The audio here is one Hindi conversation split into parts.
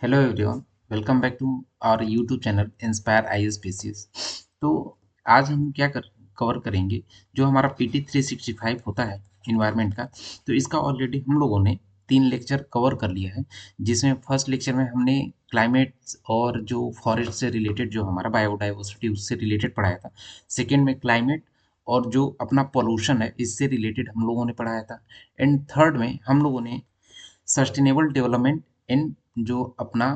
Hello everyone, welcome back to our YouTube channel inspire IAS PCS। तो आज हम क्या कवर करेंगे, जो हमारा PT 365 होता है इन्वायरमेंट का। तो इसका ऑलरेडी हम लोगों ने 3 लेक्चर कवर कर लिया है, जिसमें फर्स्ट लेक्चर में हमने क्लाइमेट और जो फॉरेस्ट से रिलेटेड जो हमारा बायोडाइवर्सिटी उससे रिलेटेड पढ़ाया था। सेकेंड में क्लाइमेट और जो अपना पोल्यूशन है इससे रिलेटेड हम लोगों ने पढ़ाया था। एंड थर्ड में हम लोगों ने सस्टेनेबल डेवलपमेंट इन जो अपना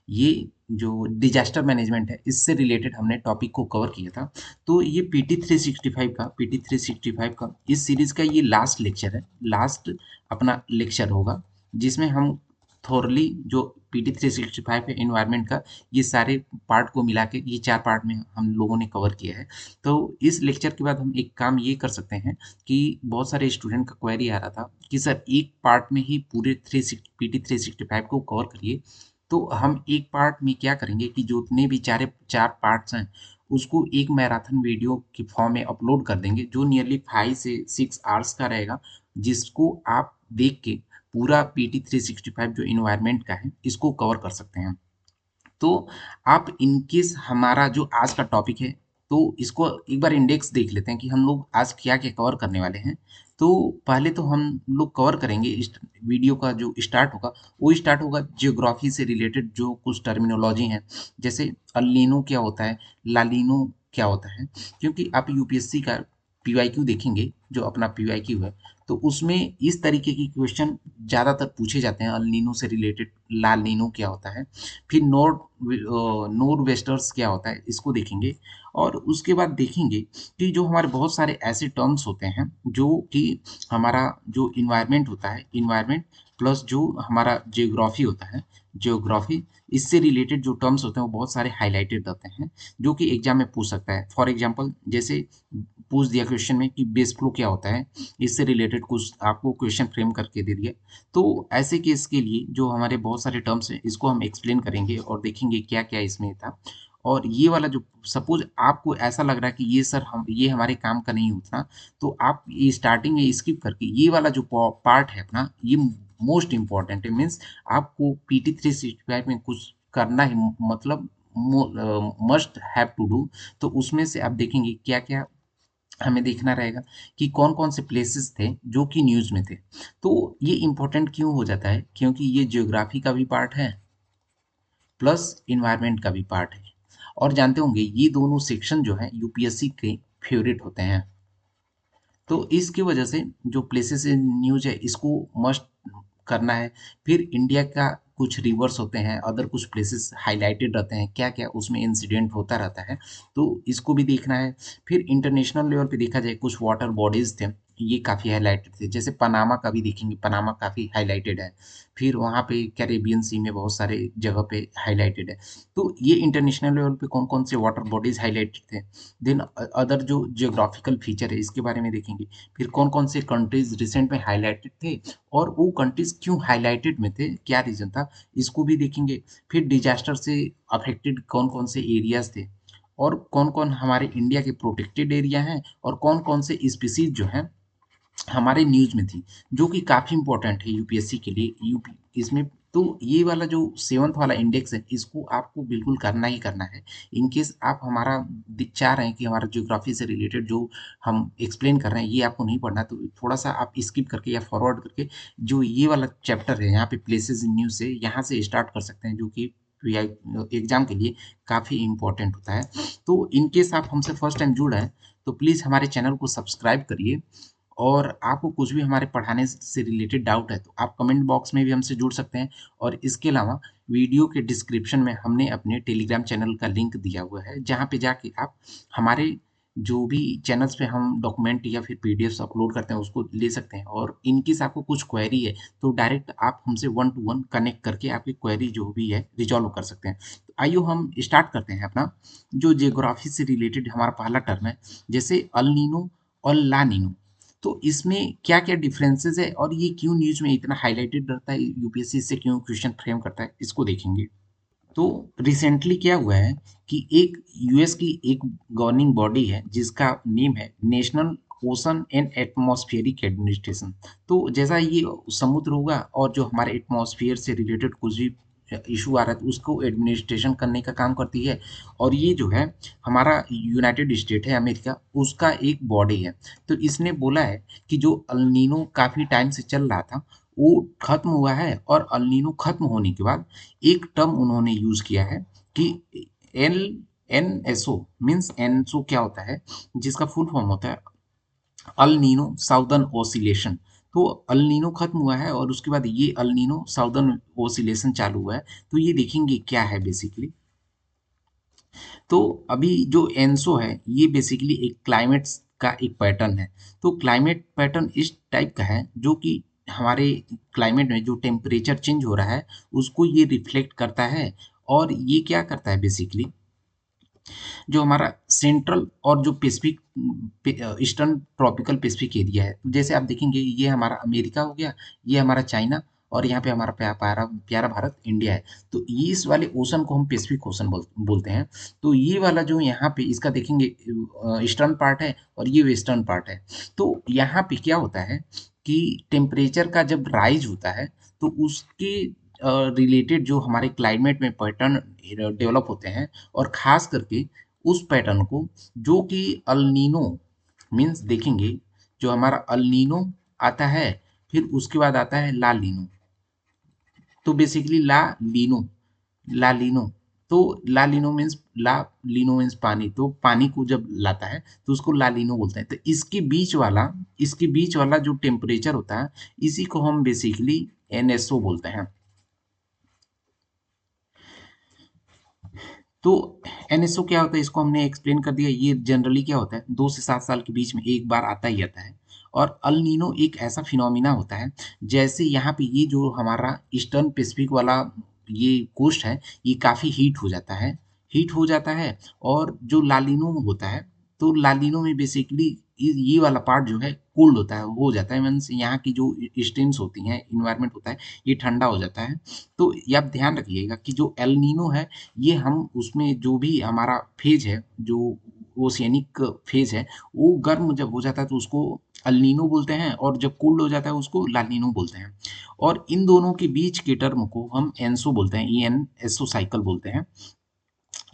ये जो डिजास्टर मैनेजमेंट है इससे रिलेटेड हमने टॉपिक को कवर किया था। तो ये पीटी 365 का इस सीरीज का ये लास्ट लेक्चर है, लास्ट अपना लेक्चर होगा, जिसमें हम थोरली जो PT 365 है इन्वायरमेंट का, ये सारे पार्ट को मिला के ये 4 पार्ट में हम लोगों ने कवर किया है। तो इस लेक्चर के बाद हम एक काम ये कर सकते हैं कि बहुत सारे स्टूडेंट का क्वेरी आ रहा था कि सर एक पार्ट में ही पूरे PT 365 को कवर करिए। तो हम एक पार्ट में क्या करेंगे कि जो जितने भी चार पार्ट्स हैं उसको एक मैराथन वीडियो के फॉर्म में अपलोड कर देंगे, जो नियरली 5 से 6 आवर्स का रहेगा, जिसको आप देख के पूरा PT 365 जो इन्वायरमेंट का है इसको कवर कर सकते हैं। तो आप इनकेस हमारा जो आज का टॉपिक है, तो इसको एक बार इंडेक्स देख लेते हैं कि हम लोग आज क्या क्या कवर करने वाले हैं। तो पहले तो हम लोग कवर करेंगे इस वीडियो का जो स्टार्ट होगा, वो स्टार्ट होगा जियोग्राफी से रिलेटेड जो कुछ टर्मिनोलॉजी हैं, जैसे अल्नीनो क्या होता है, लालिनो क्या होता है। क्योंकि आप यूपीएससी का पीवाईक्यू देखेंगे, जो अपना पीवाईक्यू है, तो उसमें इस तरीके की क्वेश्चन ज़्यादातर पूछे जाते हैं। अल्नीनो से रिलेटेड लाल नीनो क्या होता है, फिर नोर वेस्टर्स क्या होता है इसको देखेंगे। और उसके बाद देखेंगे कि जो हमारे बहुत सारे ऐसे टर्म्स होते हैं जो कि हमारा जो इन्वायरमेंट होता है, इन्वायरमेंट प्लस जो हमारा जियोग्राफी होता है, जियोग्राफी, इससे रिलेटेड जो टर्म्स होते हैं वो बहुत सारे हाईलाइटेड रहते हैं, जो कि एग्जाम में पूछ सकता है। फॉर एग्जाम्पल जैसे पूछ दिया क्वेश्चन में कि बेस फ्लो क्या होता है, इससे रिलेटेड कुछ आपको क्वेश्चन फ्रेम करके दे दिया। तो ऐसे केस के लिए जो हमारे बहुत सारे टर्म्स हैं इसको हम एक्सप्लेन करेंगे और देखेंगे क्या क्या इसमें था। और ये वाला जो सपोज आपको ऐसा लग रहा है कि ये सर हम ये हमारे काम का नहीं उतना, तो आप ये स्टार्टिंग में स्किप करके ये वाला जो पार्ट है अपना, ये मोस्ट इंपॉर्टेंट है। मीन्स आपको PT 365 में कुछ करना है, मतलब मस्ट हैव टू डू। तो उसमें से आप देखेंगे क्या क्या हमें देखना रहेगा कि कौन कौन से प्लेसेस थे जो कि न्यूज़ में थे। तो ये इम्पोर्टेंट क्यों हो जाता है, क्योंकि ये जियोग्राफी का भी पार्ट है प्लस इन्वायरमेंट का भी पार्ट है। और जानते होंगे ये दोनों सेक्शन जो है यूपीएससी के फेवरेट होते हैं। तो इसकी वजह से जो प्लेसेस इन न्यूज है इसको मस्ट करना है। फिर इंडिया का कुछ रिवर्स होते हैं, अदर कुछ प्लेसेस हाईलाइटेड रहते हैं, क्या क्या उसमें इंसिडेंट होता रहता है, तो इसको भी देखना है। फिर इंटरनेशनल लेवल पे देखा जाए कुछ वाटर बॉडीज थे, ये काफ़ी हाईलाइटेड थे, जैसे पनामा का भी देखेंगे, पनामा काफ़ी हाईलाइटेड है। फिर वहाँ पे कैरेबियन सी में बहुत सारे जगह पे हाईलाइटेड है। तो ये इंटरनेशनल लेवल पे कौन कौन से वाटर बॉडीज हाईलाइटेड थे। देन अदर जो जियोग्राफिकल फीचर है इसके बारे में देखेंगे। फिर कौन कौन से कंट्रीज रिसेंट में हाईलाइटेड थे और वो कंट्रीज क्यों हाईलाइटेड में थे, क्या रीजन था, इसको भी देखेंगे। फिर डिजास्टर से अफेक्टेड कौन कौन से एरियाज थे, और कौन कौन हमारे इंडिया के प्रोटेक्टेड एरिया हैं, और कौन कौन से स्पीसीज जो हैं हमारे न्यूज में थी, जो कि काफ़ी इंपॉर्टेंट है यूपीएससी के लिए, यूपी इसमें। तो ये वाला जो सेवन्थ वाला इंडेक्स है इसको आपको बिल्कुल करना ही करना है। इन केस आप हमारा चाह रहे हैं कि हमारा ज्योग्राफी से रिलेटेड जो हम एक्सप्लेन कर रहे हैं ये आपको नहीं पढ़ना, तो थोड़ा सा आप स्किप करके या फॉरवर्ड करके जो ये वाला चैप्टर है यहाँ पे प्लेसेस इन न्यूज से यहाँ से स्टार्ट कर सकते हैं, जो कि एग्जाम के लिए काफ़ी इंपॉर्टेंट होता है। तो इन केस आप हमसे फर्स्ट टाइम जुड़ रहे हैं तो प्लीज़ हमारे चैनल को सब्सक्राइब करिए। और आपको कुछ भी हमारे पढ़ाने से रिलेटेड डाउट है तो आप कमेंट बॉक्स में भी हमसे जुड़ सकते हैं। और इसके अलावा वीडियो के डिस्क्रिप्शन में हमने अपने टेलीग्राम चैनल का लिंक दिया हुआ है, जहाँ पे जाके आप हमारे जो भी चैनल्स पे हम डॉक्यूमेंट या फिर पीडीएफ्स अपलोड करते हैं उसको ले सकते हैं। और इनकेस आपको कुछ क्वेरी है तो डायरेक्ट आप हमसे 1 to 1 कनेक्ट करके आपकी क्वेरी जो भी है रिजॉल्व कर सकते हैं। तो आइए हम स्टार्ट करते हैं अपना जो जियोग्राफी से रिलेटेड हमारा पहला टर्म है, जैसे अल नीनो और ला नीनो। तो इसमें क्या-क्या डिफरेंसेस है और ये क्यों न्यूज़ में इतना हाइलाइटेड रहता है, यूपीएससी इससे क्यों क्वेश्चन फ्रेम करता है, इसको देखेंगे। तो रिसेंटली क्या हुआ है कि एक यूएस की एक गवर्निंग बॉडी है जिसका नेम है national ocean and atmospheric administration. तो जैसा ये समुद्र होगा और जो हमारे एटमॉस्फेयर से रिलेटेड कुछ भी इशू आ रहा है तो उसको एडमिनिस्ट्रेशन करने का काम करती है। और ये जो है हमारा यूनाइटेड स्टेट है अमेरिका, उसका एक बॉडी है। तो इसने बोला है कि जो अल्नीनो काफ़ी टाइम से चल रहा था वो खत्म हुआ है, और अल्नीनो खत्म होने के बाद एक टर्म उन्होंने यूज़ किया है कि एल एनएसओ मीन्स एनएसओ क्या होता है, जिसका फुल फॉर्म होता है अल नीनो साउदर्न ओसिलेशन। तो अल नीनो खत्म हुआ है और उसके बाद ये अल नीनो साउदर्न ओसिलेशन चालू हुआ है। तो ये देखेंगे क्या है बेसिकली। तो अभी जो एनसो है ये बेसिकली एक क्लाइमेट का एक पैटर्न है। तो क्लाइमेट पैटर्न इस टाइप का है जो कि हमारे क्लाइमेट में जो टेम्परेचर चेंज हो रहा है उसको ये रिफ्लेक्ट करता है। और ये क्या करता है बेसिकली, जो हमारा सेंट्रल और जो Pacific eastern tropical Pacific area है, तो जैसे आप देखेंगे ये हमारा अमेरिका हो गया, ये हमारा चाइना, और यहाँ पे हमारा प्यारा प्यारा भारत इंडिया है। तो ये इस वाले ओशन को हम पैसिफिक ओशन बोलते हैं। तो ये वाला जो यहाँ पे इसका देखेंगे ईस्टर्न पार्ट है और ये वेस्टर्न पार्ट है। तो यहाँ पे क्या होता है कि टेम्परेचर का जब राइज होता है तो उसके रिलेटेड जो हमारे क्लाइमेट में पैटर्न डेवलप होते हैं, और ख़ास करके उस पैटर्न को जो कि अल नीनो मीन्स देखेंगे, जो हमारा अल नीनो आता है फिर उसके बाद आता है ला लीनो। तो बेसिकली ला लीनो तो ला लीनो मीन्स ला लीनो मीन्स पानी, तो पानी को जब लाता है तो उसको ला लीनो बोलते हैं। तो इसके बीच वाला जो टेम्परेचर होता है इसी को हम बेसिकली एनएसओ बोलते हैं। तो एनएसओ क्या होता है इसको हमने एक्सप्लेन कर दिया। ये जनरली क्या होता है 2 से 7 साल के बीच में एक बार आता ही आता है। और अल नीनो एक ऐसा फिनोमिना होता है, जैसे यहाँ पे ये जो हमारा ईस्टर्न पैसिफिक वाला ये कोस्ट है ये काफ़ी हीट हो जाता है। और जो लालिनो होता है, तो लालिनो में बेसिकली ये वाला पार्ट जो है कोल्ड होता है, हो जाता है मीन्स यहाँ की जो स्ट्रीम्स होती हैं इन्वायरमेंट होता है ये ठंडा हो जाता है। तो ये आप ध्यान रखिएगा कि जो एल नीनो है ये हम उसमें जो भी हमारा फेज है, जो ओशियनिक फेज है, वो गर्म जब हो जाता है तो उसको अल्नीनो बोलते हैं, और जब कोल्ड हो जाता है उसको लानिनो बोलते हैं। और इन दोनों के बीच के टर्म को हम एनसो बोलते हैं, ई एन एसओ साइकिल बोलते हैं,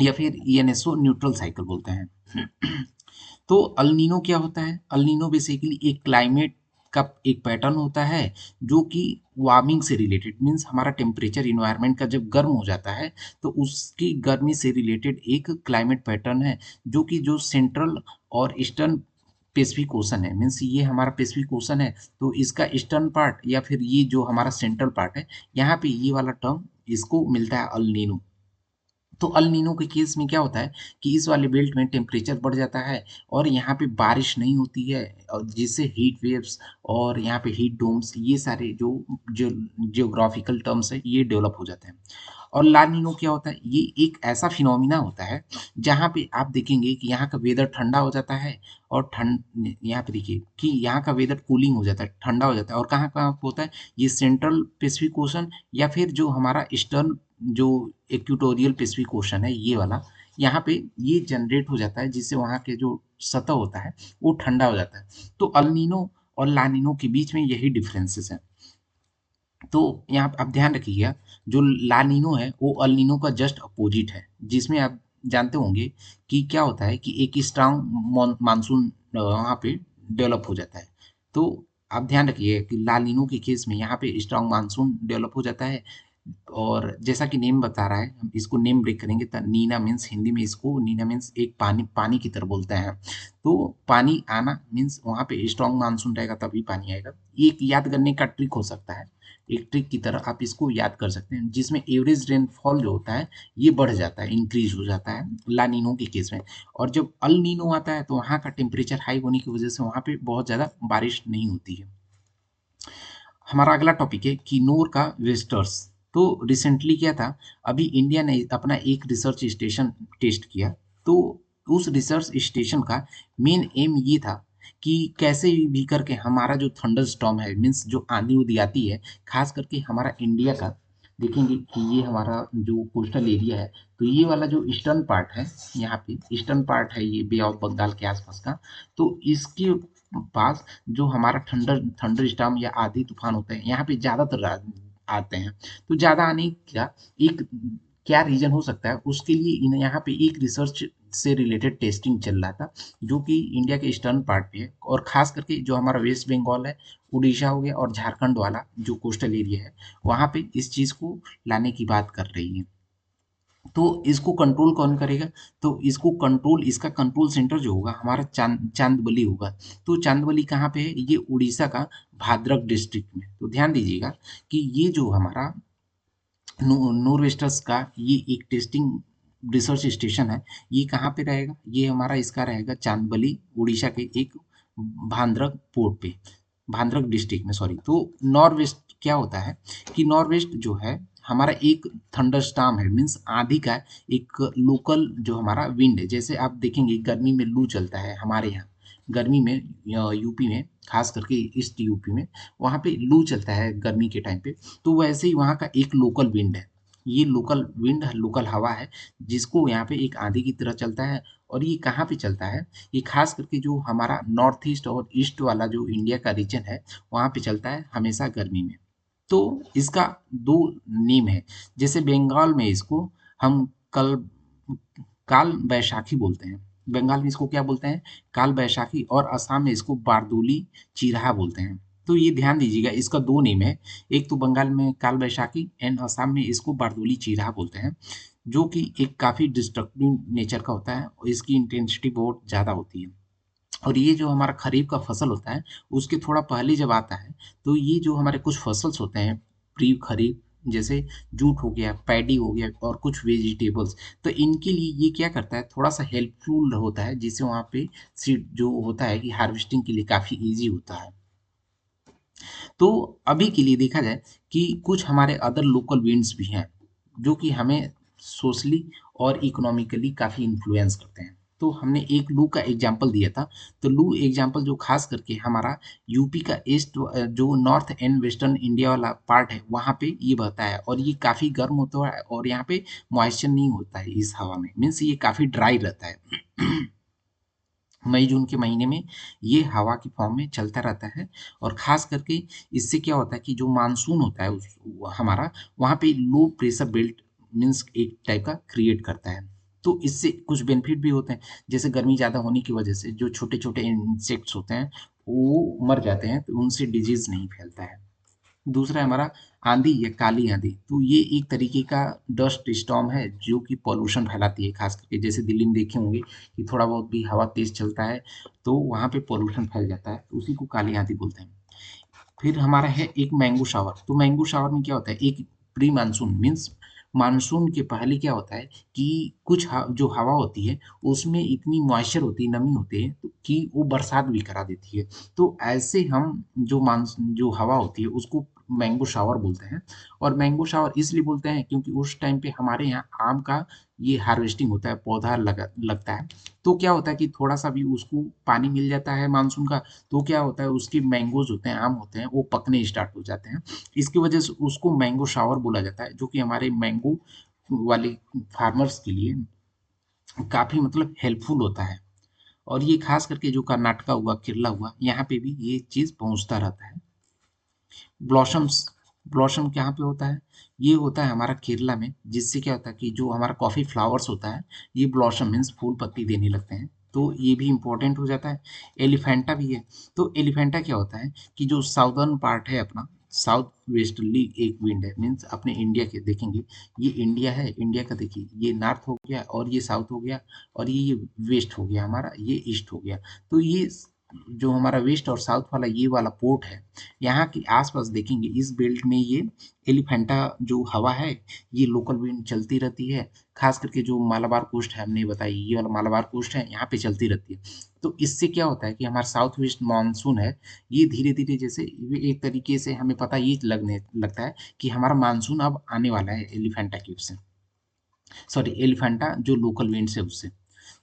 या फिर E N SO neutral cycle बोलते हैं। तो अल्नीनो क्या होता है? अल्नीनो बेसिकली एक क्लाइमेट का एक पैटर्न होता है जो कि वार्मिंग से रिलेटेड मीन्स हमारा टेम्परेचर इन्वायरमेंट का जब गर्म हो जाता है तो उसकी गर्मी से रिलेटेड एक क्लाइमेट पैटर्न है, जो कि जो सेंट्रल और ईस्टर्न पैसिफिक ओशन है मीन्स ये हमारा पैसिफिक ओशन है, तो इसका ईस्टर्न पार्ट या फिर ये जो हमारा सेंट्रल पार्ट है यहाँ पे ये वाला टर्म इसको मिलता है अल नीनो। तो अल नीनो के केस में क्या होता है कि इस वाले बेल्ट में टेम्परेचर बढ़ जाता है और यहाँ पे बारिश नहीं होती है, और जिससे हीट वेव्स और यहाँ पे हीट डोम्स ये सारे जो जियोग्राफिकल टर्म्स है ये डेवलप हो जाते हैं। और ला नीनो क्या होता है? ये एक ऐसा फिनोमिना होता है जहाँ पे आप देखेंगे कि यहाँ का वेदर ठंडा हो जाता है, और ठंड यहाँ पे देखिए कि यहाँ का वेदर कूलिंग हो जाता है, ठंडा हो जाता है। और कहाँ कहाँ पे होता है? ये सेंट्रल पैसिफिक ओशन या फिर जो हमारा ईस्टर्न जो इक्वेटोरियल पैसिफिक ओशन है ये वाला, यहाँ पे ये जनरेट हो जाता है जिससे वहाँ के जो सतह होता है वो ठंडा हो जाता है। तो अल नीनो और ला नीनो के बीच में यही डिफरेंसेस हैं। तो यहाँ पे आप ध्यान रखिएगा, जो ला नीनो है वो अल नीनो का जस्ट अपोजिट है, जिसमें आप जानते होंगे कि क्या होता है कि एक स्ट्रांग मानसून वहाँ पे डेवलप हो जाता है। तो आप ध्यान रखिए कि ला नीनो के केस में यहाँ पे स्ट्रांग मानसून डेवलप हो जाता है। और जैसा कि नेम बता रहा है हम इसको नेम ब्रेक करेंगे, नीना मीन्स हिंदी में इसको नीना मीन्स एक पानी पानी की तरह बोलते हैं। तो पानी आना मीन्स वहाँ पे स्ट्रांग मानसून रहेगा तभी पानी आएगा। ये एक याद करने का ट्रिक हो सकता है, एक ट्रिक की तरह आप इसको याद कर सकते हैं, जिसमें एवरेज रेनफॉल जो होता है ये बढ़ जाता है, इंक्रीज हो जाता है ला नीनो के केस में। और जब अल नीनो आता है तो वहाँ का टेम्परेचर हाई होने की वजह से वहाँ पे बहुत ज़्यादा बारिश नहीं होती है। हमारा अगला टॉपिक है किन्नौर का वेस्टर्स। तो रिसेंटली क्या था, अभी इंडिया ने अपना एक रिसर्च स्टेशन टेस्ट किया। तो उस रिसर्च स्टेशन का मेन एम ये था कि कैसे भी करके हमारा जो थंडर स्टॉर्म है मीन्स जो आंधी उधी आती है, खास करके हमारा इंडिया का देखेंगे कि ये हमारा जो कोस्टल एरिया है, तो ये वाला जो ईस्टर्न पार्ट है, यहाँ पे ईस्टर्न पार्ट है ये बे ऑफ बंगाल के आसपास का, तो इसके पास जो हमारा थंडर थंडर स्टॉर्म या आधी तूफान होते हैं यहाँ पे ज़्यादातर आते हैं। तो ज़्यादा आने का एक क्या रीज़न हो सकता है, उसके लिए यहाँ पे एक रिसर्च से रिलेटेड टेस्टिंग चल रहा था, जो कि इंडिया के ईस्टर्न पार्ट पे है, और खास करके जो हमारा वेस्ट बंगाल है, उड़ीसा हो गया और झारखंड वाला जो कोस्टल एरिया है, वहाँ पे इस चीज़ को लाने की बात कर रही है। तो इसको कंट्रोल कौन करेगा? तो इसको कंट्रोल, इसका कंट्रोल सेंटर जो होगा हमारा चांदबली होगा। तो चांदबली कहाँ पे है? ये उड़ीसा का भाद्रक डिस्ट्रिक्ट में। तो ध्यान दीजिएगा कि ये जो हमारा नोरवेस्टर्स का ये एक टेस्टिंग रिसर्च स्टेशन है, ये कहाँ पे रहेगा? ये हमारा इसका रहेगा चांदबली, उड़ीसा के एक भाद्रक पोर्ट पे, भाद्रक डिस्ट्रिक्ट में, सॉरी। तो नॉर्थ वेस्ट क्या होता है कि नॉर्थ वेस्ट जो है हमारा एक थंडरस्टॉर्म है, मीन्स आंधी का एक लोकल जो हमारा विंड है। जैसे आप देखेंगे गर्मी में लू चलता है हमारे यहाँ, गर्मी में यूपी में, खास करके ईस्ट यूपी में, वहाँ पे लू चलता है गर्मी के टाइम पे। तो वैसे ही वहाँ का एक लोकल विंड है, ये लोकल विंड, लोकल हवा है, जिसको यहाँ पे एक आंधी की तरह चलता है। और ये कहाँ पे चलता है? ये खास करके जो हमारा नॉर्थ ईस्ट और ईस्ट वाला जो इंडिया का रीजन है, वहाँ पे चलता है हमेशा गर्मी में। तो इसका दो नेम है। जैसे बंगाल में इसको हम कल काल बैशाखी बोलते हैं, बंगाल में इसको क्या बोलते हैं? काल बैशाखी। और असम में इसको बारदोली चिरहा बोलते हैं। तो ये ध्यान दीजिएगा, इसका दो नेम है, एक तो बंगाल में काल बैशाखी एंड असम में इसको बारदोली चिरहा बोलते हैं, जो कि एक काफ़ी डिस्ट्रक्टिव नेचर का होता है और इसकी इंटेंसिटी बहुत ज़्यादा होती है। और ये जो हमारा खरीफ का फसल होता है, उसके थोड़ा पहले जब आता है, तो ये जो हमारे कुछ फसल्स होते हैं प्री खरीफ, जैसे जूट हो गया, पैडी हो गया और कुछ वेजिटेबल्स, तो इनके लिए ये क्या करता है, थोड़ा सा हेल्पफुल होता है, जिससे वहाँ पे सीड जो होता है कि हार्वेस्टिंग के लिए काफ़ी ईजी होता है। तो अभी के लिए देखा जाए कि कुछ हमारे अदर लोकल विंड्स भी हैं, जो कि हमें सोशली और इकोनॉमिकली काफ़ी इन्फ्लुएंस करते हैं। तो हमने एक लू का एग्जांपल दिया था, तो लू एग्जांपल जो खास करके हमारा यूपी का ईस्ट, जो नॉर्थ एंड वेस्टर्न इंडिया वाला पार्ट है, वहाँ पे ये बहता है और ये काफ़ी गर्म होता है और यहाँ पे मॉइस्चर नहीं होता है इस हवा में, मीन्स ये काफ़ी ड्राई रहता है। मई जून के महीने में ये हवा के फॉर्म में चलता रहता है। और ख़ास करके इससे क्या होता है कि जो मानसून होता है हमारा, वहाँ पे लो प्रेशर बेल्ट मीन्स एक टाइप का क्रिएट करता है। तो इससे कुछ बेनिफिट भी होते हैं, जैसे गर्मी ज़्यादा होने की वजह से जो छोटे छोटे इंसेक्ट्स होते हैं वो मर जाते हैं, तो उनसे डिजीज नहीं फैलता है। दूसरा है हमारा आंधी या काली आंधी। तो ये एक तरीके का डस्ट स्टॉर्म है जो कि पॉल्यूशन फैलाती है, खास करके जैसे दिल्ली में देखे होंगे कि थोड़ा बहुत भी हवा तेज चलता है तो वहाँ पे पॉल्यूशन फैल जाता है, तो उसी को काली आंधी बोलते हैं। फिर हमारा है एक मैंगो शावर। तो मैंगो शावर में क्या होता है, एक प्री मानसून मीन्स मानसून के पहले क्या होता है कि कुछ जो हवा होती है उसमें इतनी मॉइस्चर होती है, नमी होती है, कि वो बरसात भी करा देती है। तो ऐसे हम जो मानसून जो हवा होती है उसको मैंगो शावर बोलते हैं। और मैंगो शावर इसलिए बोलते हैं क्योंकि उस टाइम पे हमारे यहाँ आम का ये हार्वेस्टिंग होता है, पौधा लगता है। तो क्या होता है कि थोड़ा सा भी उसको पानी मिल जाता है मानसून का, तो क्या होता है उसके मैंगोज होते हैं, आम होते हैं, वो पकने स्टार्ट हो जाते हैं। इसकी वजह से उसको मैंगो शावर बोला जाता है, जो कि हमारे मैंगो वाले फार्मर्स के लिए काफ़ी मतलब हेल्पफुल होता है। और ये खास करके जो कर्नाटका हुआ, केरला हुआ, यहाँ पे भी ये चीज़ पहुँचता रहता है। ब्लॉसम्स, ब्लॉसम कहाँ पे होता है? ये होता है हमारा केरला में, जिससे क्या होता है कि जो हमारा कॉफ़ी फ्लावर्स होता है, ये ब्लॉसम मीन्स फूल पत्ती देने लगते हैं, तो ये भी इम्पोर्टेंट हो जाता है। एलिफेंटा भी है। तो एलिफेंटा क्या होता है कि जो साउदर्न पार्ट है अपना, साउथ वेस्टर्ली एक विंड है, मीन्स अपने इंडिया के देखेंगे, ये इंडिया है, इंडिया का देखिए ये नॉर्थ हो गया और ये साउथ हो गया और ये वेस्ट हो गया, हमारा ये ईस्ट हो गया। तो ये जो हमारा वेस्ट और साउथ वाला ये वाला पोर्ट है, यहाँ के आसपास देखेंगे इस बेल्ट में ये एलिफेंटा जो हवा है, ये लोकल विंड चलती रहती है। खास करके जो मालाबार कोस्ट है, हमने बताई ये वाला मालाबार कोस्ट है, यहाँ पे चलती रहती है। तो इससे क्या होता है कि हमारा साउथ वेस्ट मानसून है, ये धीरे धीरे जैसे ये एक तरीके से हमें पता ये लगने लगता है कि हमारा मानसून अब आने वाला है एलिफेंटा की उससे, सॉरी एलिफेंटा जो लोकल विंड से उससे।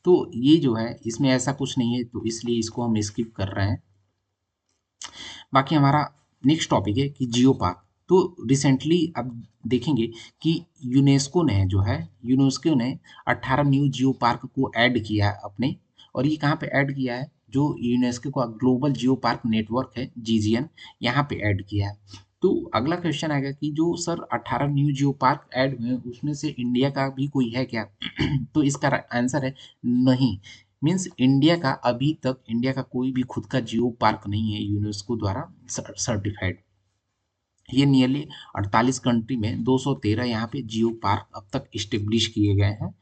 तो ये जो है इसमें ऐसा कुछ नहीं है, तो इसलिए इसको हम स्किप कर रहे हैं। बाकी हमारा नेक्स्ट टॉपिक है कि जियो पार्क। तो रिसेंटली अब देखेंगे कि यूनेस्को ने जो है, यूनेस्को ने 18 न्यू जियो पार्क को ऐड किया है अपने। और ये कहाँ पे ऐड किया है? जो यूनेस्को का ग्लोबल जियो पार्क नेटवर्क है, जीजीएन, यहाँ पे ऐड किया है। तो अगला क्वेश्चन आएगा कि जो sir 18 new geo park add हुए हैं उसमें से इंडिया का भी कोई है क्या? तो इसका आंसर है नहीं। मीन्स इंडिया का अभी तक इंडिया का कोई भी खुद का जियो पार्क नहीं है यूनेस्को द्वारा सर्टिफाइड। ये नियरली 48 कंट्री में 213 यहाँ पे जियो पार्क अब तक इस्टेब्लिश किए गए हैं,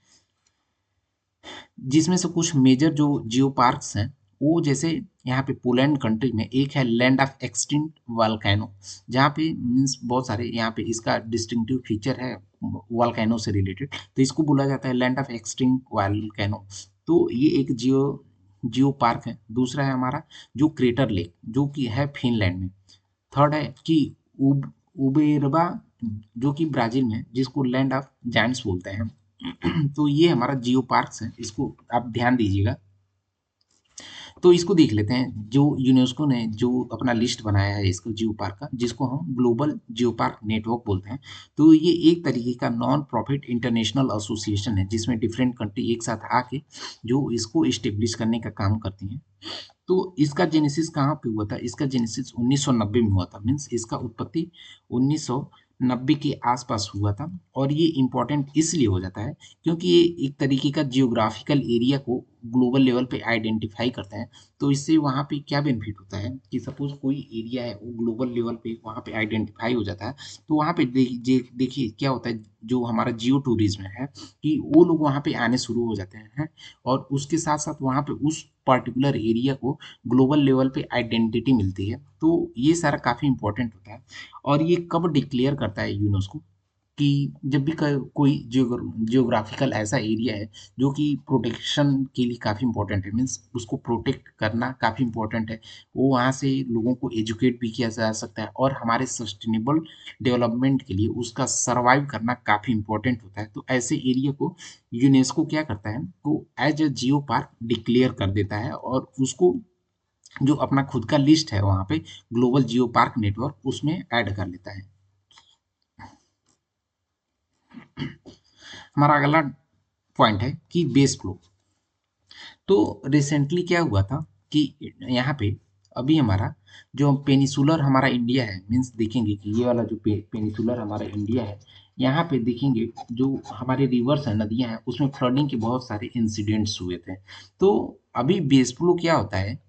जिसमें से कुछ मेजर जो जियो पार्क्स हैं वो जैसे यहाँ पे पोलैंड कंट्री में एक है लैंड ऑफ एक्सटिंक्ट वॉल्केनो, जहाँ पे मीन्स बहुत सारे यहाँ पे इसका डिस्टिंक्टिव फीचर है वॉल्केनो से रिलेटेड, तो इसको बोला जाता है लैंड ऑफ एक्सटिंक्ट वॉल्केनो। तो ये एक जियो जियो पार्क है। दूसरा है हमारा जो क्रेटर लेक जो कि है फिनलैंड में। थर्ड है कि उबेरबा जो कि ब्राजील में, जिसको लैंड ऑफ जायंट्स बोलते हैं। तो ये हमारा जियो पार्क्स है, इसको आप ध्यान दीजिएगा। तो इसको देख लेते हैं, जो यूनेस्को ने जो अपना लिस्ट बनाया है इसको जियो पार्क का, जिसको हम ग्लोबल जियो पार्क नेटवर्क बोलते हैं। तो ये एक तरीके का नॉन प्रॉफिट इंटरनेशनल एसोसिएशन है जिसमें डिफरेंट कंट्री एक साथ आके जो इसको इस्टेब्लिश करने का काम करती हैं। तो इसका जेनेसिस कहाँ पे हुआ था? इसका जेनेसिस 1990 में हुआ था। मीन्स इसका उत्पत्ति 1990 के आसपास हुआ था। और ये इम्पोर्टेंट इसलिए हो जाता है क्योंकि ये एक तरीके का जियोग्राफिकल एरिया को ग्लोबल लेवल पे आइडेंटिफाई करते हैं। तो इससे वहाँ पे क्या बेनिफिट होता है कि सपोज कोई एरिया है वो ग्लोबल लेवल पे वहाँ पे आइडेंटिफाई हो जाता है, तो वहाँ पे देखिए क्या होता है, जो हमारा जियो टूरिज्म है कि वो लोग वहाँ पे आने शुरू हो जाते हैं, और उसके साथ साथ वहाँ पे उस पर्टिकुलर एरिया को ग्लोबल लेवल पे आइडेंटिटी मिलती है। तो ये सारा काफ़ी इंपॉर्टेंट होता है। और ये कब डिक्लेयर करता है यूनेस्को? कि जब भी कोई जियोग्राफिकल ऐसा एरिया है जो कि प्रोटेक्शन के लिए काफ़ी इंपॉर्टेंट है, मीन्स उसको प्रोटेक्ट करना काफ़ी इंपॉर्टेंट है, वो वहाँ से लोगों को एजुकेट भी किया जा सकता है, और हमारे सस्टेनेबल डेवलपमेंट के लिए उसका सर्वाइव करना काफ़ी इंपॉर्टेंट होता है। तो ऐसे एरिया को यूनेस्को क्या करता है, तो as a geo park declare कर देता है, और उसको जो अपना खुद का लिस्ट है वहाँ पे ग्लोबल जियो पार्क नेटवर्क उसमें ऐड कर लेता है। हमारा अगला पॉइंट है कि बेस फ्लो। तो रिसेंटली क्या हुआ था कि यहाँ पे अभी हमारा जो पेनिसुलर हमारा इंडिया है, मीन्स देखेंगे कि ये वाला जो पेनिसुलर हमारा इंडिया है, यहाँ पे देखेंगे जो हमारे रिवर्स है, नदियाँ हैं, उसमें फ्लडिंग के बहुत सारे इंसिडेंट्स हुए थे। तो अभी बेस फ्लो क्या होता है,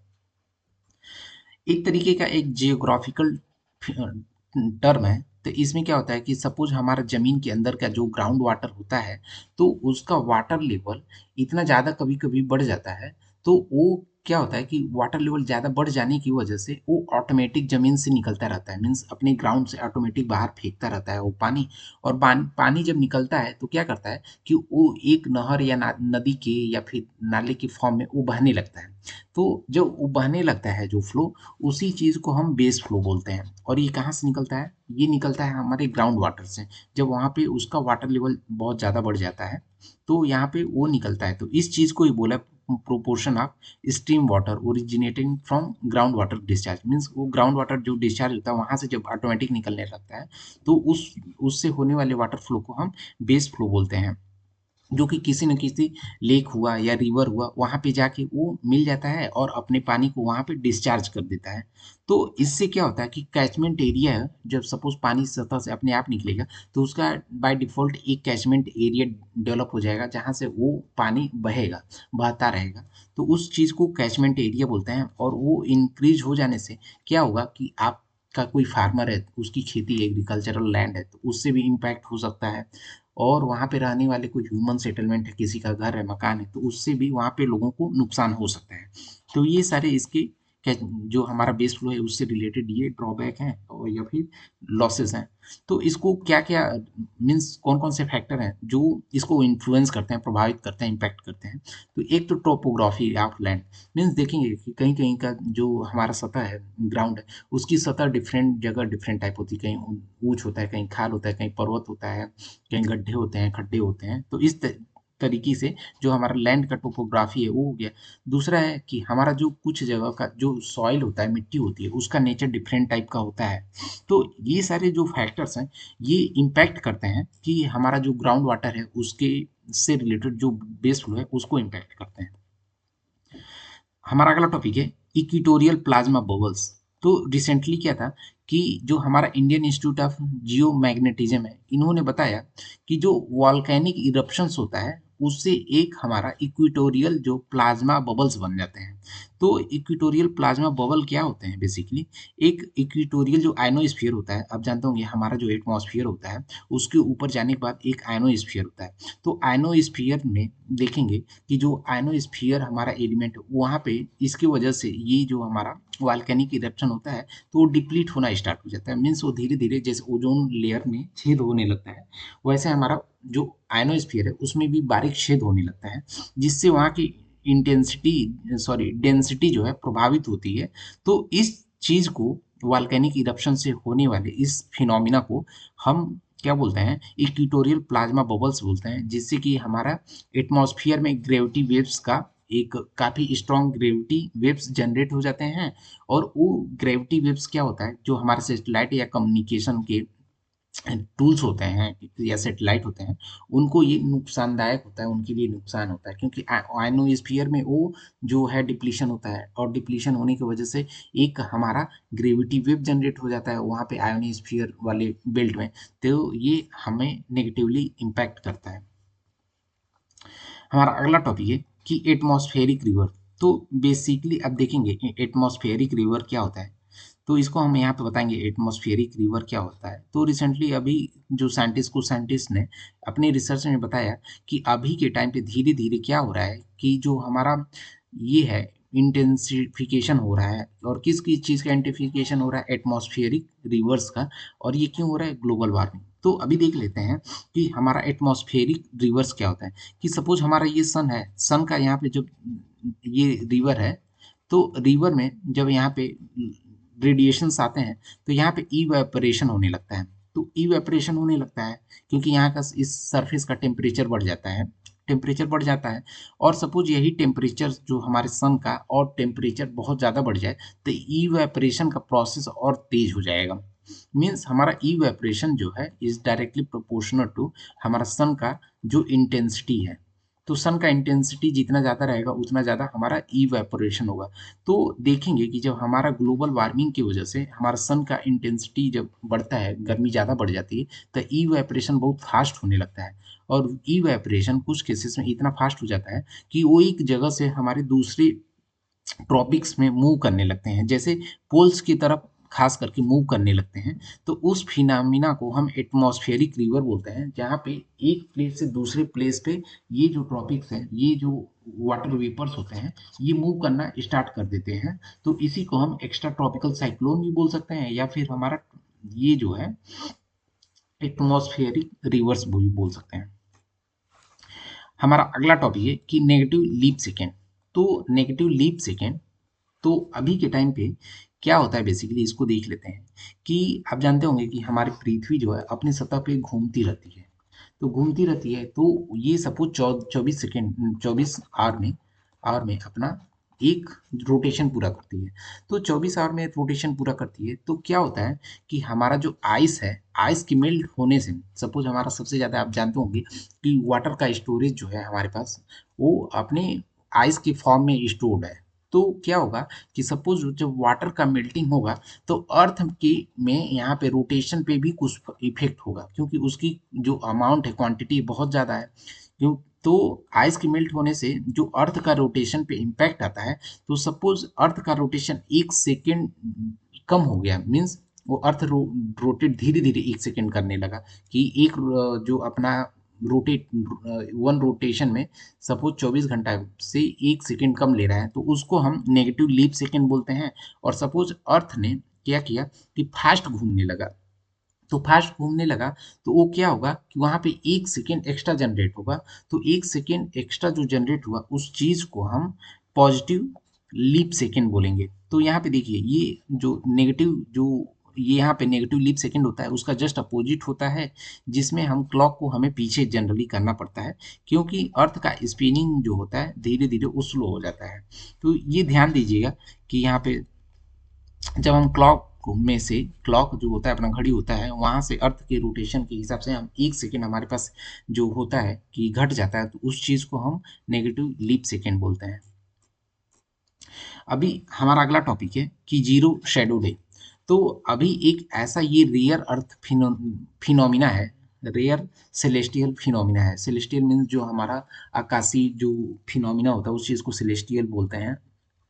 एक तरीके का एक जियोग्राफिकल टर्म है। तो इसमें क्या होता है कि सपोज हमारा जमीन के अंदर का जो ग्राउंड वाटर होता है, तो उसका वाटर लेवल इतना ज़्यादा कभी कभी बढ़ जाता है। तो वो क्या होता है कि वाटर लेवल ज़्यादा बढ़ जाने की वजह से वो ऑटोमेटिक ज़मीन से निकलता रहता है, मीन्स अपने ग्राउंड से ऑटोमेटिक बाहर फेंकता रहता है वो पानी। और पानी जब निकलता है तो क्या करता है कि वो एक नहर या नदी के या फिर नाले के फॉर्म में वो बहने लगता है। तो जब वो बहने लगता है जो फ्लो, उसी चीज़ को हम बेस फ्लो बोलते हैं। और ये कहाँ से निकलता है? ये निकलता है हमारे ग्राउंड वाटर से। जब वहाँ पे उसका वाटर लेवल बहुत ज़्यादा बढ़ जाता है तो यहाँ पे वो निकलता है। तो इस चीज़ को ही बोला proportion of stream water originating from ground water discharge. Means वो ग्राउंड वाटर जो डिस्चार्ज होता है वहाँ से जब ऑटोमेटिक निकलने लगता है, तो उससे होने वाले वाटर फ्लो को हम बेस फ्लो बोलते हैं। जो कि किसी न किसी लेक हुआ या रिवर हुआ वहाँ पे जाके वो मिल जाता है और अपने पानी को वहाँ पे डिस्चार्ज कर देता है। तो इससे क्या होता है कि कैचमेंट एरिया है, जब सपोज पानी सतह से अपने आप निकलेगा तो उसका बाय डिफ़ॉल्ट एक कैचमेंट एरिया डेवलप हो जाएगा जहाँ से वो पानी बहेगा, बहता रहेगा। तो उस चीज़ को कैचमेंट एरिया बोलते हैं। और वो इंक्रीज़ हो जाने से क्या होगा कि आपका कोई फार्मर है, उसकी खेती एग्रीकल्चरल लैंड है, तो उससे भी इम्पैक्ट हो सकता है। और वहाँ पे रहने वाले कोई ह्यूमन सेटलमेंट है, किसी का घर है, मकान है, तो उससे भी वहाँ पे लोगों को नुकसान हो सकता है। तो ये सारे इसके जो हमारा बेस फ्लो है उससे रिलेटेड ये ड्रॉबैक हैं और या फिर लॉसेस हैं। तो इसको क्या क्या मीन्स कौन कौन से फैक्टर हैं जो इसको इन्फ्लुएंस करते हैं, प्रभावित करते हैं, इम्पैक्ट करते हैं? तो एक तो टोपोग्राफी ऑफ लैंड। मीन्स देखेंगे कि कहीं कहीं का जो हमारा सतह है, ग्राउंड है, उसकी सतह डिफरेंट जगह डिफरेंट टाइप होती है। कहीं ऊंच होता है, कहीं खाल होता है, कहीं पर्वत होता है, कहीं गड्ढे होते हैं, खड्डे होते हैं। तो इस तरीके से जो हमारा लैंड का टोपोग्राफी है वो हो गया। दूसरा है कि हमारा जो कुछ जगह का जो सॉइल होता है, मिट्टी होती है, उसका नेचर डिफरेंट टाइप का होता है। तो ये सारे जो फैक्टर्स हैं ये इम्पैक्ट करते हैं कि हमारा जो ग्राउंड वाटर है उसके से रिलेटेड जो बेस फ्लो है उसको इम्पैक्ट करते हैं। हमारा अगला टॉपिक है इक्वेटोरियल प्लाज्मा बबल्स। तो रिसेंटली क्या था कि जो हमारा Indian institute of geo magnetism है, इन्होंने बताया कि जो वॉल्केनिक इरप्शंस होता है उससे एक हमारा इक्वेटोरियल जो प्लाज्मा बबल्स बन जाते हैं। तो इक्वेटोरियल प्लाज्मा बबल क्या होते हैं बेसिकली, एक इक्वेटोरियल जो आयनोस्फीयर होता है, आप जानते होंगे हमारा जो एटमॉस्फेयर होता है उसके ऊपर जाने के बाद एक आयनोस्फीयर होता है। तो आयनोस्फीयर में देखेंगे कि जो आयनोस्फीयर हमारा एलिमेंट है वहाँ पे इसकी वजह से ये जो हमारा वॉल्केनिक इरप्शन होता है तो वो डिप्लीट होना स्टार्ट हो जाता है। मीन्स वो धीरे धीरे जैसे ओजोन लेयर में छेद होने लगता है वैसे हमारा जो आयनोस्फीयर है उसमें भी बारीक छेद होने लगता है, जिससे वहाँ की डेंसिटी जो है प्रभावित होती है। तो इस चीज को, वॉल्केनिक इरप्शन से होने वाले इस फिनोमिना को हम क्या बोलते हैं, इक्वेटोरियल प्लाज्मा बबल्स बोलते हैं, जिससे कि हमारा एटमॉस्फेयर में ग्रेविटी वेव्स का एक काफी स्ट्रॉन्ग ग्रेविटी वेव्स जनरेट हो जाते हैं। और वो ग्रेविटी वेव्स क्या होता है, जो हमारे सैटेलाइट या कम्युनिकेशन के टूल्स होते हैं या सैटेलाइट होते हैं, उनको ये नुकसानदायक होता है, उनके लिए नुकसान होता है, क्योंकि आयनोस्फीयर में वो जो है डिप्लीशन होता है, और डिप्लीशन होने की वजह से एक हमारा ग्रेविटी वेव जनरेट हो जाता है वहाँ पे आयनोस्फीयर वाले बेल्ट में। तो ये हमें नेगेटिवली इम्पैक्ट करता है। हमारा अगला टॉपिक है कि एटमॉस्फेरिक रिवर। तो बेसिकली अब देखेंगे एटमॉस्फेरिक रिवर क्या होता है, तो इसको हम यहाँ पे बताएंगे एटमॉस्फेरिक रिवर क्या होता है। तो रिसेंटली अभी जो साइंटिस्ट ने अपनी रिसर्च में बताया कि अभी के टाइम पे धीरे धीरे क्या हो रहा है कि जो हमारा ये है इंटेंसिफिकेशन हो रहा है, और किस किस चीज़ का इंटेंसिफिकेशन हो रहा है, एटमॉस्फेरिक रिवर्स का। और ये क्यों हो रहा है, ग्लोबल वार्मिंग। तो अभी देख लेते हैं कि हमारा एटमॉस्फेरिक रिवर्स क्या होता है। कि सपोज हमारा ये सन है, सन का यहाँ पे जब ये रिवर है, तो रिवर में जब यहाँ पे रेडिएशंस आते हैं तो यहाँ पे इवेपोरेशन होने लगता है। तो इवेपोरेशन होने लगता है क्योंकि यहाँ का इस सरफेस का टेम्परेचर बढ़ जाता है, टेम्परेचर बढ़ जाता है। और सपोज यही टेम्परेचर जो हमारे सन का और टेम्परेचर बहुत ज़्यादा बढ़ जाए तो इवेपोरेशन का प्रोसेस और तेज हो जाएगा। मीन्स हमारा इवेपोरेशन जो है इज डायरेक्टली प्रोपोर्शनल टू हमारा सन का जो इंटेंसिटी है। तो सन का इंटेंसिटी जितना ज़्यादा रहेगा उतना ज़्यादा हमारा इवेपोरेशन होगा। तो देखेंगे कि जब हमारा ग्लोबल वार्मिंग की वजह से हमारा सन का इंटेंसिटी जब बढ़ता है, गर्मी ज़्यादा बढ़ जाती है, तो इवेपोरेशन बहुत फास्ट होने लगता है। और इवेपोरेशन कुछ केसेस में इतना फास्ट हो जाता है कि वो एक जगह से हमारे दूसरे ट्रॉपिक्स में मूव करने लगते हैं, जैसे पोल्स की तरफ खास करके मूव करने लगते हैं। तो उस फिनोमिना को हम एटमॉस्फेरिक रिवर बोलते हैं, जहाँ पे एक प्लेस से दूसरे प्लेस पे ये जो ट्रॉपिक्स हैं, ये जो वाटर वेपर्स होते हैं, ये मूव करना स्टार्ट कर देते हैं। तो इसी को हम एक्स्ट्रा ट्रॉपिकल साइक्लोन भी बोल सकते हैं, या फिर हमारा ये जो है एटमॉस्फेरिक रिवर्स भी बोल सकते हैं। हमारा अगला टॉपिक है कि नेगेटिव लीप सेकेंड। तो नेगेटिव लीप सेकेंड, तो अभी के टाइम पे क्या होता है बेसिकली इसको देख लेते हैं। कि आप जानते होंगे कि हमारी पृथ्वी जो है अपनी सतह पे घूमती रहती है। तो घूमती रहती है, तो ये सपोज 24 सेकेंड 24 आवर में अपना एक रोटेशन पूरा करती है। तो 24 आवर में रोटेशन पूरा करती है, तो क्या होता है कि हमारा जो आइस है, आइस की मेल्ट होने से सपोज हमारा सबसे ज़्यादा आप जानते होंगे कि वाटर का स्टोरेज जो है हमारे पास, वो अपने आइस की फॉर्म में स्टोर्ड है। तो क्या होगा कि सपोज जब वाटर का मेल्टिंग होगा तो अर्थ की में यहाँ पे रोटेशन पे भी कुछ इफेक्ट होगा, क्योंकि उसकी जो अमाउंट है, क्वांटिटी बहुत ज़्यादा है। क्यों, तो आइस के मेल्ट होने से जो अर्थ का रोटेशन पे इम्पैक्ट आता है। तो सपोज अर्थ का रोटेशन 1 सेकेंड कम हो गया, मीन्स वो अर्थ रोटेट धीरे धीरे 1 सेकेंड करने लगा। कि एक जो अपना रोटेट वन रोटेशन में सपोज 24 घंटा से 1 सेकेंड कम ले रहा है, तो उसको हम नेगेटिव लीप सेकेंड बोलते हैं। और सपोज अर्थ ने क्या किया कि फास्ट घूमने लगा, तो फास्ट घूमने लगा, तो वो क्या होगा कि वहाँ पे 1 सेकेंड एक्स्ट्रा जनरेट होगा। तो 1 सेकेंड एक्स्ट्रा जो जनरेट हुआ उस चीज़ को हम पॉजिटिव लीप सेकेंड बोलेंगे। तो यहाँ पे देखिए ये जो नेगेटिव जो ये यहाँ पे नेगेटिव लीप सेकेंड होता है उसका जस्ट अपोजिट होता है, जिसमें हम क्लॉक को हमें पीछे जनरली करना पड़ता है, क्योंकि अर्थ का स्पिनिंग जो होता है धीरे धीरे वो स्लो हो जाता है। तो ये ध्यान दीजिएगा कि यहाँ पे जब हम क्लॉक में से, क्लॉक जो होता है अपना घड़ी होता है, वहां से अर्थ के रोटेशन के हिसाब से हम 1 सेकेंड हमारे पास जो होता है कि घट जाता है, तो उस चीज को हम नेगेटिव लीप सेकेंड बोलते हैं। अभी हमारा अगला टॉपिक है कि जीरो शेडो डे। तो अभी एक ऐसा ये रेयर अर्थ फिनोमिना है, रेयर सेलेस्टियल फिनोमिना है। सेलेस्टियल मीन्स जो हमारा आकाशीय जो फिनोमिना होता है उस चीज़ को सेलेस्टियल बोलते हैं।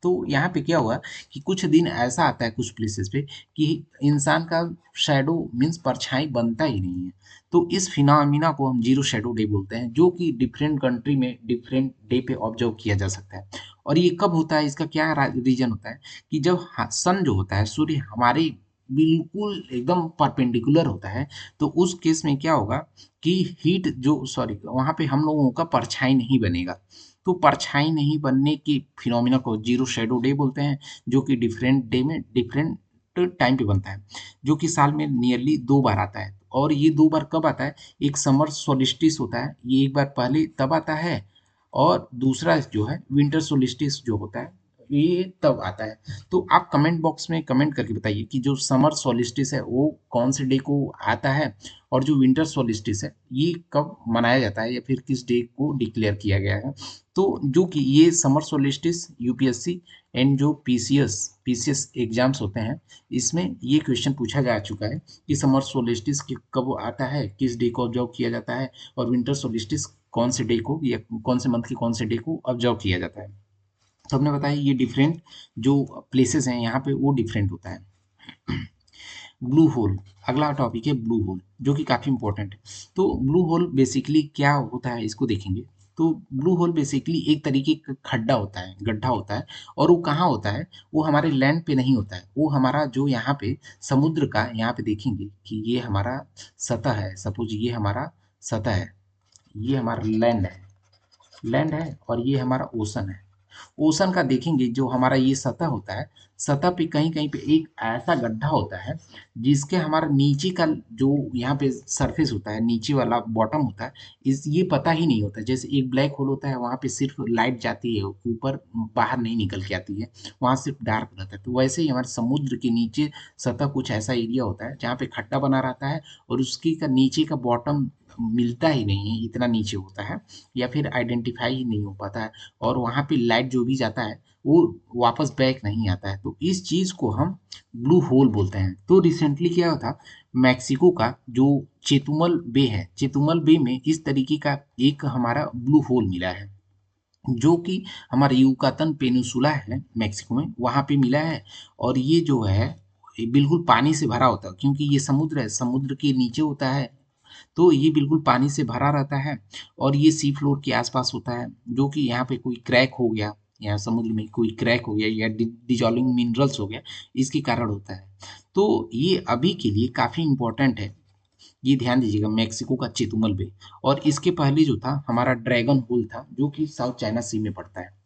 तो यहाँ पे क्या हुआ कि कुछ दिन ऐसा आता है कुछ प्लेसेस पे कि इंसान का शैडो मीन्स परछाई बनता ही नहीं है। तो इस फिनोमिना को हम जीरो शैडो डे बोलते हैं, जो कि डिफरेंट कंट्री में डिफरेंट डे पे ऑब्जर्व किया जा सकता है। और ये कब होता है, इसका क्या रीजन होता है कि जब सन जो होता है, सूर्य हमारे बिल्कुल एकदम परपेंडिकुलर होता है, तो उस केस में क्या होगा कि हीट जो सॉरी वहाँ पे हम लोगों का परछाई नहीं बनेगा। तो परछाई नहीं बनने की फिनोमिना को जीरो शेडो डे बोलते हैं, जो कि डिफरेंट डे में डिफरेंट टाइम पे बनता है, जो कि साल में नियरली 2 बार आता है। और ये 2 बार कब आता है, एक समर सोलिस्टिस होता है, ये एक बार पहले तब आता है, और दूसरा जो है विंटर सोलिस्टिस जो होता है ये तब आता है। तो आप कमेंट बॉक्स में कमेंट करके बताइए कि जो समर सोलिस्टिस है वो कौन से डे को आता है, और जो विंटर सोलिस्टिस है ये कब मनाया जाता है या फिर किस डे को डिक्लेयर किया गया है। तो जो कि ये समर सोलिस्टिस यूपीएससी एंड जो पीसीएस एग्जाम्स होते हैं, इसमें ये क्वेश्चन पूछा जा चुका है कि समर सोलिस्टिस कब आता है, किस डे को ऑब्जर्व किया जाता है, और विंटर सोलिस्टिस कौन से डे को या कौन से मंथ के कौन से डे को ऑब्जर्व किया जाता है। तो हमने बताया ये डिफरेंट जो प्लेसेस हैं यहाँ पे वो डिफरेंट होता है। ब्लू होल, अगला टॉपिक है ब्लू होल, जो कि काफ़ी इंपॉर्टेंट है। तो ब्लू होल बेसिकली क्या होता है इसको देखेंगे। तो ब्लू होल बेसिकली एक तरीके का खड्डा होता है, गड्ढा होता है। और वो कहाँ होता है, वो हमारे लैंड पे नहीं होता है, वो हमारा जो यहाँ पे समुद्र का, यहाँ पे देखेंगे कि ये हमारा सतह है, सपोज ये हमारा सतह है, ये हमारा लैंड है, और ये हमारा ओशन है। ओशन का देखेंगे जो हमारा ये सतह होता है, सतह पे कहीं कहीं पे एक ऐसा गड्ढा होता है जिसके हमारा नीचे का जो यहाँ पे सरफेस होता है, नीचे वाला बॉटम होता है, इस ये पता ही नहीं होता। जैसे एक ब्लैक होल होता है, वहाँ पे सिर्फ लाइट जाती है ऊपर, बाहर नहीं निकल के आती है, वहाँ सिर्फ डार्क रहता है। तो वैसे ही हमारे समुद्र के नीचे सतह कुछ ऐसा एरिया होता है जहाँ पे खड्डा बना रहता है, और उसकी का नीचे का बॉटम मिलता ही नहीं है, इतना नीचे होता है, या फिर आइडेंटिफाई ही नहीं हो पाता है, और वहाँ पे लाइट जो भी जाता है वो वापस बैक नहीं आता है। तो इस चीज़ को हम ब्लू होल बोलते हैं। तो रिसेंटली क्या हुआ था, मैक्सिको का जो चेतुमल बे है, चेतुमल बे में इस तरीके का एक हमारा ब्लू होल मिला है, जो कि हमारा यूकातन पेनिनसुला है मैक्सिको में, वहाँ पे मिला है। और ये जो है ये बिल्कुल पानी से भरा होता है, क्योंकि ये समुद्र है, समुद्र के नीचे होता है, तो ये बिल्कुल पानी से भरा रहता है, और ये सी फ्लोर के आसपास होता है। जो कि यहाँ पे कोई क्रैक हो गया, यहाँ समुद्र में कोई क्रैक हो गया या डिजॉल्विंग मिनरल्स हो गया, इसके कारण होता है। तो ये अभी के लिए काफ़ी इंपॉर्टेंट है, ये ध्यान दीजिएगा, मेक्सिको का चेतुमल बे। और इसके पहले जो था हमारा ड्रैगन होल था, जो कि साउथ चाइना सी में पड़ता है।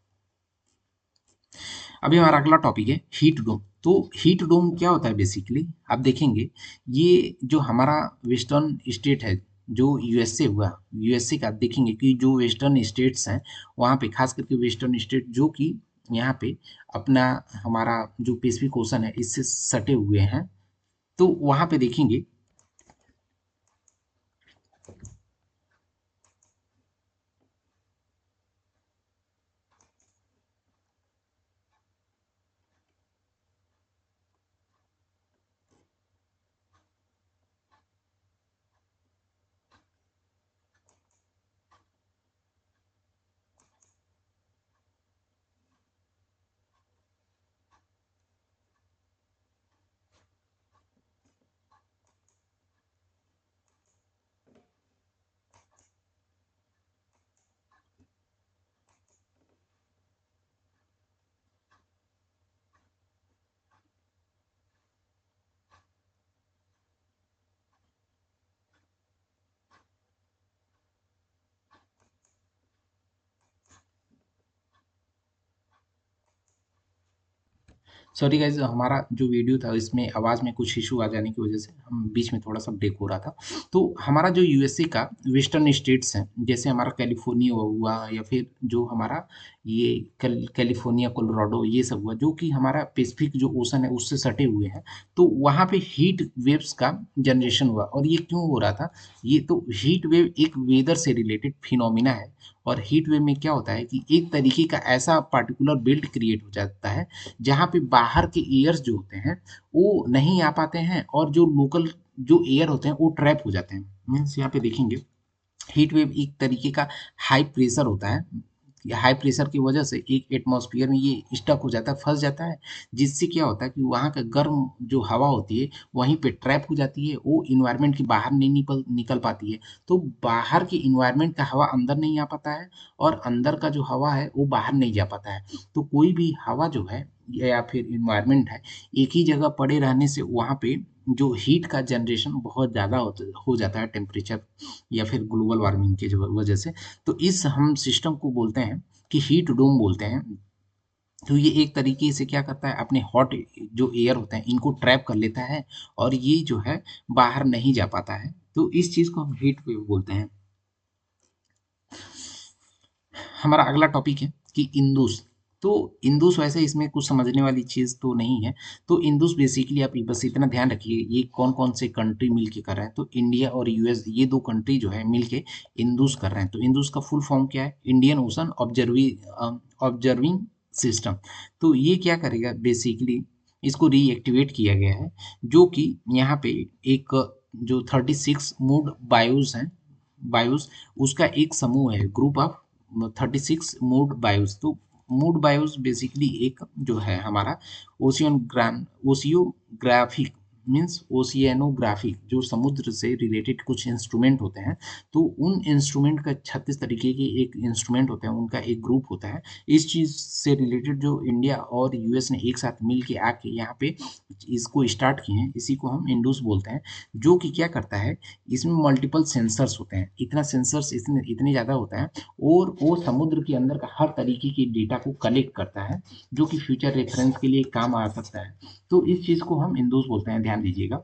अभी हमारा अगला टॉपिक है हीट डोम। तो हीट डोम क्या होता है बेसिकली, आप देखेंगे ये जो हमारा वेस्टर्न स्टेट है, जो यूएसए हुआ, यूएसए का देखेंगे कि जो वेस्टर्न स्टेट्स हैं वहाँ पे, खास करके वेस्टर्न स्टेट जो कि यहाँ पे अपना हमारा जो पैसिफिक ओशन है इससे सटे हुए हैं, तो वहाँ पे देखेंगे। सॉरी गाइज, हमारा जो वीडियो था इसमें आवाज़ में कुछ इशू आ जाने की वजह से हम बीच में थोड़ा सा ब्रेक हो रहा था। तो हमारा जो यूएसए का वेस्टर्न स्टेट्स हैं, जैसे हमारा कैलिफोर्निया हुआ, या फिर जो हमारा ये कैलिफोर्निया कोलोराडो ये सब हुआ, जो कि हमारा पैसिफिक जो ओशन है उससे सटे हुए हैं। तो वहाँ पे हीट वेव्स का जनरेशन हुआ, और ये क्यों हो रहा था, ये तो हीट वेव एक वेदर से रिलेटेड फिनोमिना है, और हीट वेव में क्या होता है कि एक तरीके का ऐसा पार्टिकुलर बेल्ट क्रिएट हो जाता है जहाँ पे बाहर के एयर्स जो होते हैं वो नहीं आ पाते हैं, और जो लोकल जो एयर होते हैं वो ट्रैप हो जाते हैं। मीन्स यहाँ पे देखेंगे हीट वेव एक तरीके का हाई प्रेशर होता है। हाई प्रेशर की वजह से एक एटमॉस्फेयर में ये स्टक हो जाता है, फंस जाता है, जिससे क्या होता है कि वहाँ का गर्म जो हवा होती है वहीं पे ट्रैप हो जाती है, वो इन्वायरमेंट के बाहर नहीं निकल निकल पाती है। तो बाहर के इन्वायरमेंट का हवा अंदर नहीं आ पाता है, और अंदर का जो हवा है वो बाहर नहीं जा पाता है। तो कोई भी हवा जो है या फिर इन्वायरमेंट है, एक ही जगह पड़े रहने से वहाँ पे जो हीट का जनरेशन बहुत ज़्यादा हो जाता है, टेम्परेचर या फिर ग्लोबल वार्मिंग की वजह से। तो इस हम सिस्टम को बोलते हैं कि हीट डोम बोलते हैं। तो ये एक तरीके से क्या करता है, अपने हॉट जो एयर होते हैं इनको ट्रैप कर लेता है, और ये जो है बाहर नहीं जा पाता है। तो इस चीज़ को हम हीट वेव बोलते हैं। हमारा अगला टॉपिक है कि इंदुस। तो इंदुस वैसे इसमें कुछ समझने वाली चीज़ तो नहीं है। तो इंदुस बेसिकली आप बस इतना ध्यान रखिए, ये कौन कौन से कंट्री मिल के कर रहे हैं। तो इंडिया और यूएस, ये दो कंट्री जो है मिल के इंदुस कर रहे हैं। तो इंदुस का फुल फॉर्म क्या है, इंडियन ओशन ऑब्जर्विंग सिस्टम। तो ये क्या करेगा बेसिकली, इसको रीएक्टिवेट किया गया है, जो कि यहाँ पे एक जो 36 मूड बायोस हैं, बायोस, उसका एक समूह है, ग्रुप ऑफ 36 मूड बायोस। तो मूड बायोस बेसिकली एक जो है हमारा ओशियोग्राफिक, मीन्स ओशियनोग्राफिक, जो समुद्र से रिलेटेड कुछ इंस्ट्रूमेंट होते हैं। तो उन इंस्ट्रूमेंट का 36 तरीके के एक इंस्ट्रूमेंट होते हैं, उनका एक ग्रुप होता है। इस चीज़ से रिलेटेड जो इंडिया और यूएस ने एक साथ मिल के आके यहाँ पे इसको स्टार्ट किए हैं, इसी को हम इंडूस बोलते हैं। जो कि क्या करता है, इसमें मल्टीपल सेंसर्स होते हैं, इतना सेंसर्स इतने इतने ज़्यादा होता है, और वो समुद्र के अंदर का हर तरीके की डेटा को कलेक्ट करता है, जो कि फ्यूचर रेफरेंस के लिए काम आ सकता है। तो इस चीज़ को हम इंदोस बोलते हैं, ध्यान दीजिएगा।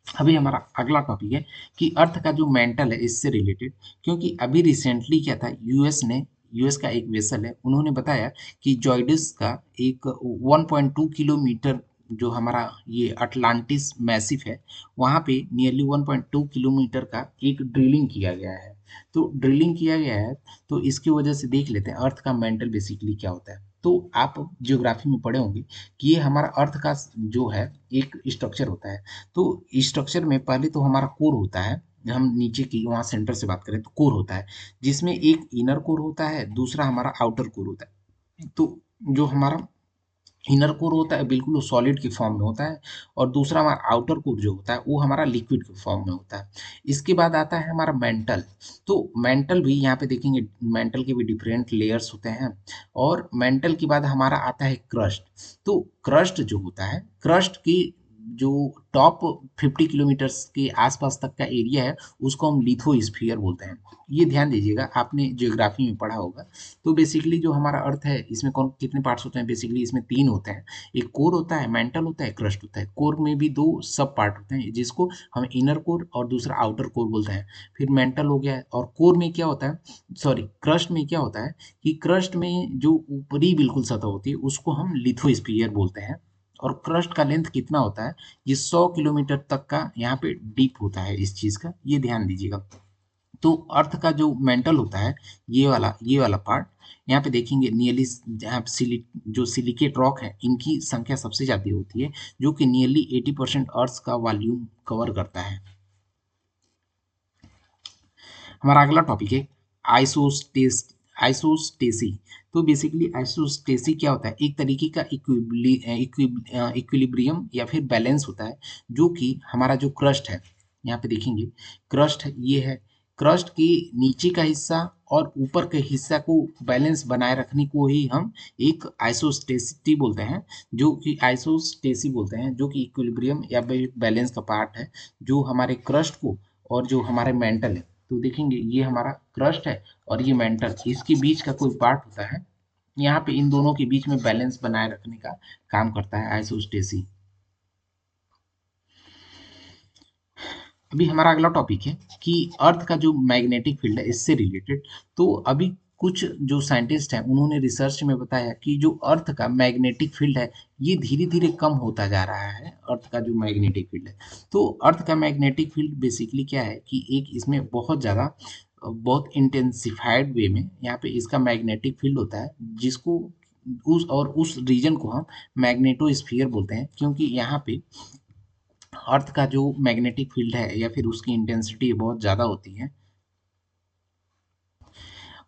अभी हमारा अगला टॉपिक है कि अर्थ का जो मेंटल है इससे रिलेटेड, क्योंकि अभी रिसेंटली क्या था, यूएस का एक वेसल है, उन्होंने बताया कि जॉइडस का एक 1.2 किलोमीटर जो हमारा ये अटलांटिस मैसिव है, वहाँ पे नियरली 1.2 किलोमीटर का एक ड्रिलिंग किया गया है। तो ड्रिलिंग किया गया है, तो इसकी वजह से देख लेते हैं अर्थ का मेंटल बेसिकली क्या होता है। तो आप ज्योग्राफी में पढ़े होंगे कि ये हमारा अर्थ का जो है एक स्ट्रक्चर होता है। तो स्ट्रक्चर में पहले तो हमारा कोर होता है, हम नीचे की वहाँ सेंटर से बात करें तो कोर होता है, जिसमें एक इनर कोर होता है, दूसरा हमारा आउटर कोर होता है। तो जो हमारा इनर कोर होता है बिल्कुल वो सॉलिड के फॉर्म में होता है, और दूसरा हमारा आउटर कोर जो होता है वो हमारा लिक्विड के फॉर्म में होता है। इसके बाद आता है हमारा मेंटल। तो मेंटल भी यहाँ पे देखेंगे, मेंटल के भी डिफरेंट लेयर्स होते हैं। और मेंटल के बाद हमारा आता है क्रस्ट। तो क्रस्ट जो होता है, क्रस्ट की जो टॉप 50 किलोमीटर्स के आसपास तक का एरिया है, उसको हम लिथोस्फीयर बोलते हैं। ये ध्यान दीजिएगा, आपने जियोग्राफी में पढ़ा होगा। तो बेसिकली जो हमारा अर्थ है इसमें कौन कितने पार्ट्स होते हैं, बेसिकली इसमें तीन होते हैं। एक कोर होता है, मेंटल होता है, क्रस्ट होता है। कोर में भी दो सब पार्ट होते हैं, जिसको हम इनर कोर और दूसरा आउटर कोर बोलते हैं। फिर मेंटल हो गया, और कोर में क्या होता है, सॉरी क्रस्ट में क्या होता है कि क्रस्ट में जो ऊपरी बिल्कुल सतह होती है उसको हम लिथोस्फीयर बोलते हैं। और क्रस्ट का लेंथ कितना होता है, ये 100 किलोमीटर तक का यहाँ पे डीप होता है इस चीज़ का, ये ध्यान दीजिएगा। तो अर्थ का जो मेंटल होता है, ये वाला पार्ट, यहाँ पे देखेंगे नियरली जहाँ जो सिलिकेट रॉक है इनकी संख्या सबसे ज़्यादा होती है, जो कि नियरली 80% अर्थ का वॉल्यूम कवर करता है। हमारा अगला टॉपिक है आइसोस्टेसी। तो बेसिकली आइसोस्टेसी क्या होता है, एक तरीके का इक्विलिब्रियम या फिर बैलेंस होता है, जो कि हमारा जो क्रस्ट है, यहाँ पे देखेंगे क्रस्ट ये है, क्रस्ट के नीचे का हिस्सा और ऊपर के हिस्सा को बैलेंस बनाए रखने को ही हम एक आइसोस्टेसिटी बोलते हैं, जो कि आइसोस्टेसी बोलते हैं, जो कि इक्विलिब्रियम या बैलेंस का पार्ट है, जो हमारे क्रस्ट को और जो हमारे मेंटल है। तो देखेंगे ये हमारा क्रस्ट है और ये मेंटल, इसके बीच का कोई पार्ट होता है, यहाँ पे इन दोनों के बीच में बैलेंस बनाए रखने का काम करता है आइसोस्टेसी। अभी हमारा अगला टॉपिक है कि अर्थ का जो मैग्नेटिक फील्ड है इससे रिलेटेड। तो अभी कुछ जो साइंटिस्ट हैं उन्होंने रिसर्च में बताया कि जो अर्थ का मैग्नेटिक फील्ड है ये धीरे धीरे कम होता जा रहा है, अर्थ का जो मैग्नेटिक फील्ड है। तो अर्थ का मैग्नेटिक फील्ड बेसिकली क्या है कि एक इसमें बहुत ज़्यादा बहुत इंटेंसिफाइड वे में यहाँ पे इसका मैग्नेटिक फील्ड होता है, जिसको उस रीजन को हम मैग्नेटोस्फीयर बोलते हैं, क्योंकि यहाँ पे अर्थ का जो मैग्नेटिक फील्ड है या फिर उसकी इंटेंसिटी बहुत ज़्यादा होती है।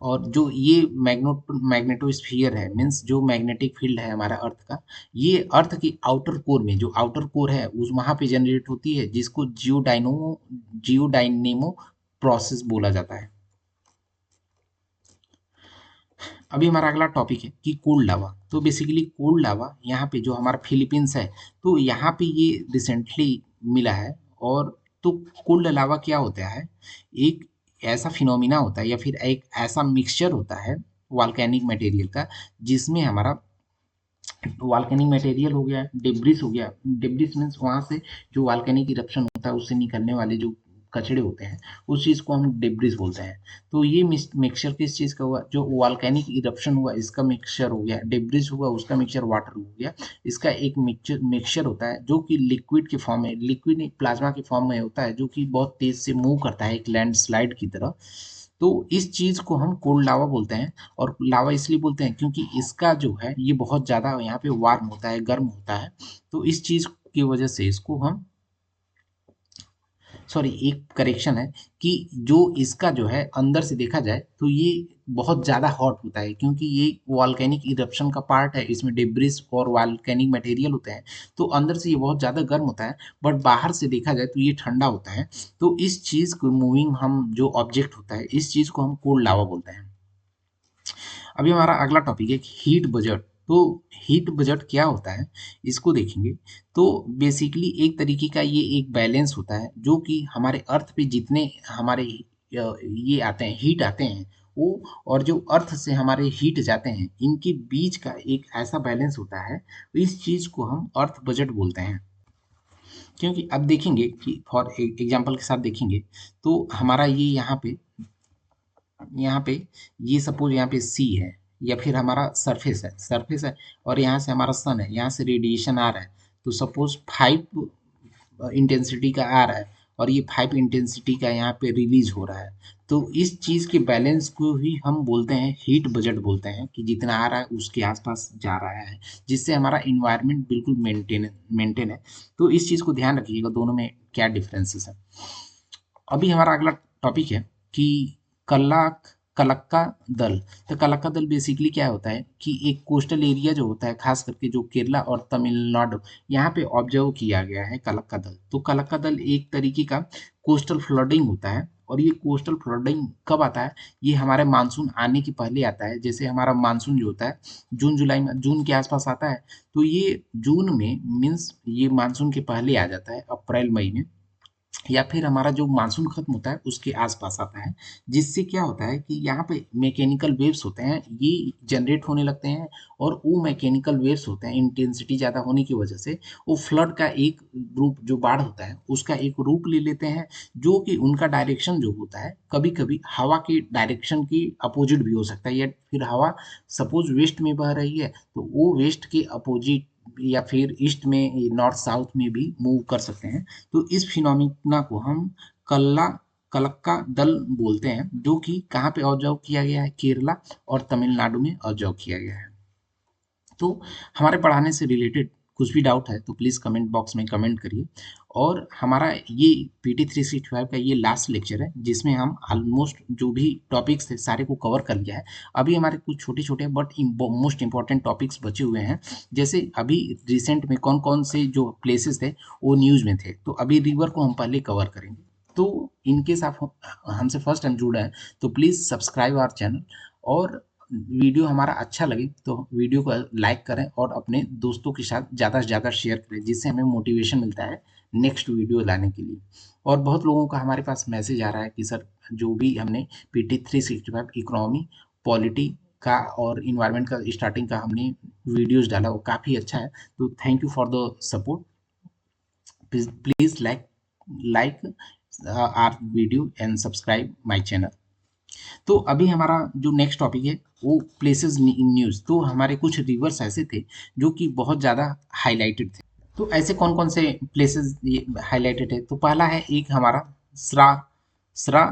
और जो ये मैग्नेटोस्फीयर है, मीन्स जो मैग्नेटिक फील्ड है हमारा अर्थ का, ये अर्थ की आउटर कोर में, जो आउटर कोर है उस वहाँ पे जनरेट होती है, जिसको जियोडाइनेमो प्रोसेस बोला जाता है। अभी हमारा अगला टॉपिक है कि कोल्ड लावा। तो बेसिकली कोल्ड लावा यहाँ पे जो हमारा फिलीपींस है, तो यहाँ पे ये रिसेंटली मिला है। और तो कोल्ड लावा क्या होता है, एक ऐसा फिनोमिना होता है या फिर एक ऐसा मिक्सचर होता है वॉल्केनिक मटेरियल का, जिसमें हमारा वॉल्केनिक मटेरियल हो गया, डेब्रिस हो गया। डेब्रिस मीन्स वहाँ से जो वॉल्केनिक इरप्शन होता है उससे निकलने वाले जो कचड़े होते हैं, उस चीज़ को हम डेब्रिस बोलते हैं। तो ये मिक्सचर किस चीज़ का हुआ, जो वॉल्केनिक इरप्शन हुआ इसका मिक्सचर हो गया, डेब्रिस हुआ उसका मिक्सचर वाटर हो गया। इसका एक मिक्सचर होता है जो कि लिक्विड के फॉर्म में, लिक्विड प्लाज्मा के फॉर्म में होता है, जो कि बहुत तेज से मूव करता है एक लैंडस्लाइड की तरह। तो इस चीज़ को हम कोल्ड लावा बोलते हैं। और लावा इसलिए बोलते हैं क्योंकि इसका जो है ये बहुत ज़्यादा यहाँ पे वार्म होता है, गर्म होता है। तो इस चीज़ की वजह से इसको हम, सॉरी एक करेक्शन है कि जो इसका जो है अंदर से देखा जाए तो ये बहुत ज़्यादा हॉट होता है, क्योंकि ये वॉल्केनिक इरप्शन का पार्ट है, इसमें डेब्रिस और वॉल्केनिक मटेरियल होते हैं। तो अंदर से ये बहुत ज़्यादा गर्म होता है, बट बाहर से देखा जाए तो ये ठंडा होता है। तो इस चीज़ को मूविंग हम जो ऑब्जेक्ट होता है, इस चीज़ को हम कोल्ड लावा बोलते हैं। अभी हमारा अगला टॉपिक है हीट बजट। तो हीट बजट क्या होता है, इसको देखेंगे। तो बेसिकली एक तरीके का ये एक बैलेंस होता है, जो कि हमारे अर्थ पे जितने हमारे ये आते हैं, हीट आते हैं वो, और जो अर्थ से हमारे हीट जाते हैं, इनके बीच का एक ऐसा बैलेंस होता है। तो इस चीज़ को हम अर्थ बजट बोलते हैं। क्योंकि अब देखेंगे कि फॉर एग्जांपल के साथ देखेंगे, तो हमारा ये यहाँ पे ये सपोज यहाँ पे सी है, या फिर हमारा सरफेस है और यहाँ से हमारा सन है, यहाँ से रेडिएशन आ रहा है। तो सपोज 5 इंटेंसिटी का आ रहा है और ये 5 इंटेंसिटी का यहाँ पे रिलीज हो रहा है। तो इस चीज़ के बैलेंस को ही हम बोलते हैं हीट बजट बोलते हैं, कि जितना आ रहा है उसके आसपास जा रहा है, जिससे हमारा इन्वायरमेंट बिल्कुल मेंटेन है। तो इस चीज़ को ध्यान रखिएगा, दोनों में क्या डिफरेंसेस है। अभी हमारा अगला टॉपिक है कि कलाक कलक्का दल। तो कलक्का दल बेसिकली क्या होता है कि एक कोस्टल एरिया जो होता है, खास करके जो केरला और तमिलनाडु, यहाँ पे ऑब्जर्व किया गया है कलक्का दल। तो कलक्का दल एक तरीके का कोस्टल फ्लडिंग होता है। और ये कोस्टल फ्लडिंग कब आता है, ये हमारे मानसून आने के पहले आता है। जैसे हमारा मानसून जो होता है जून जुलाई में, जून के आसपास आता है, तो ये जून में मीन्स ये मानसून के पहले आ जाता है, अप्रैल मई में, या फिर हमारा जो मानसून खत्म होता है उसके आसपास आता है। जिससे क्या होता है कि यहाँ पे मैकेनिकल वेव्स होते हैं, ये जनरेट होने लगते हैं। और वो मैकेनिकल वेव्स होते हैं, इंटेंसिटी ज़्यादा होने की वजह से वो फ्लड का एक रूप, जो बाढ़ होता है उसका एक रूप ले लेते हैं। जो कि उनका डायरेक्शन जो होता है, कभी कभी हवा के डायरेक्शन की अपोजिट भी हो सकता है, या फिर हवा सपोज वेस्ट में बह रही है तो वो वेस्ट के अपोजिट या फिर ईस्ट में, नॉर्थ साउथ में भी मूव कर सकते हैं। तो इस फिनोमिना को हम कल्ला कलक्का दल बोलते हैं, जो कि कहाँ पे ऑब्जर्व किया गया है, केरला और तमिलनाडु में ऑब्जर्व किया गया है। तो हमारे पढ़ाने से रिलेटेड कुछ भी डाउट है तो प्लीज़ कमेंट बॉक्स में कमेंट करिए। और हमारा ये PT 365 का ये लास्ट लेक्चर है, जिसमें हम ऑलमोस्ट जो भी टॉपिक्स थे सारे को कवर कर लिया है। अभी हमारे कुछ छोटे छोटे बट मोस्ट इंपॉर्टेंट टॉपिक्स बचे हुए हैं। जैसे अभी रिसेंट में कौन कौन से जो प्लेसेस थे वो न्यूज़ में थे, तो अभी रिवर को हम पहले कवर करेंगे। तो इनकेस आप हमसे फर्स्ट टाइम जुड़े हैं तो प्लीज़ सब्सक्राइब आवर चैनल। और वीडियो हमारा अच्छा लगे तो वीडियो को लाइक करें और अपने दोस्तों के साथ ज़्यादा से ज़्यादा शेयर करें, जिससे हमें मोटिवेशन मिलता है नेक्स्ट वीडियो लाने के लिए। और बहुत लोगों का हमारे पास मैसेज आ रहा है कि सर जो भी हमने PT 365 इकोनॉमी, पॉलिटी का और इन्वायरमेंट का स्टार्टिंग का हमने वीडियोस डाला वो काफ़ी अच्छा है। तो thank you for the support. Please like our video and subscribe my channel. तो अभी हमारा जो नेक्स्ट टॉपिक है वो प्लेसेस इन न्यूज़। तो हमारे कुछ रिवर्स ऐसे थे जो कि बहुत ज़्यादा हाईलाइटेड थे। तो ऐसे कौन कौन से प्लेसेस हाईलाइटेड है, तो पहला है एक हमारा सरा सरा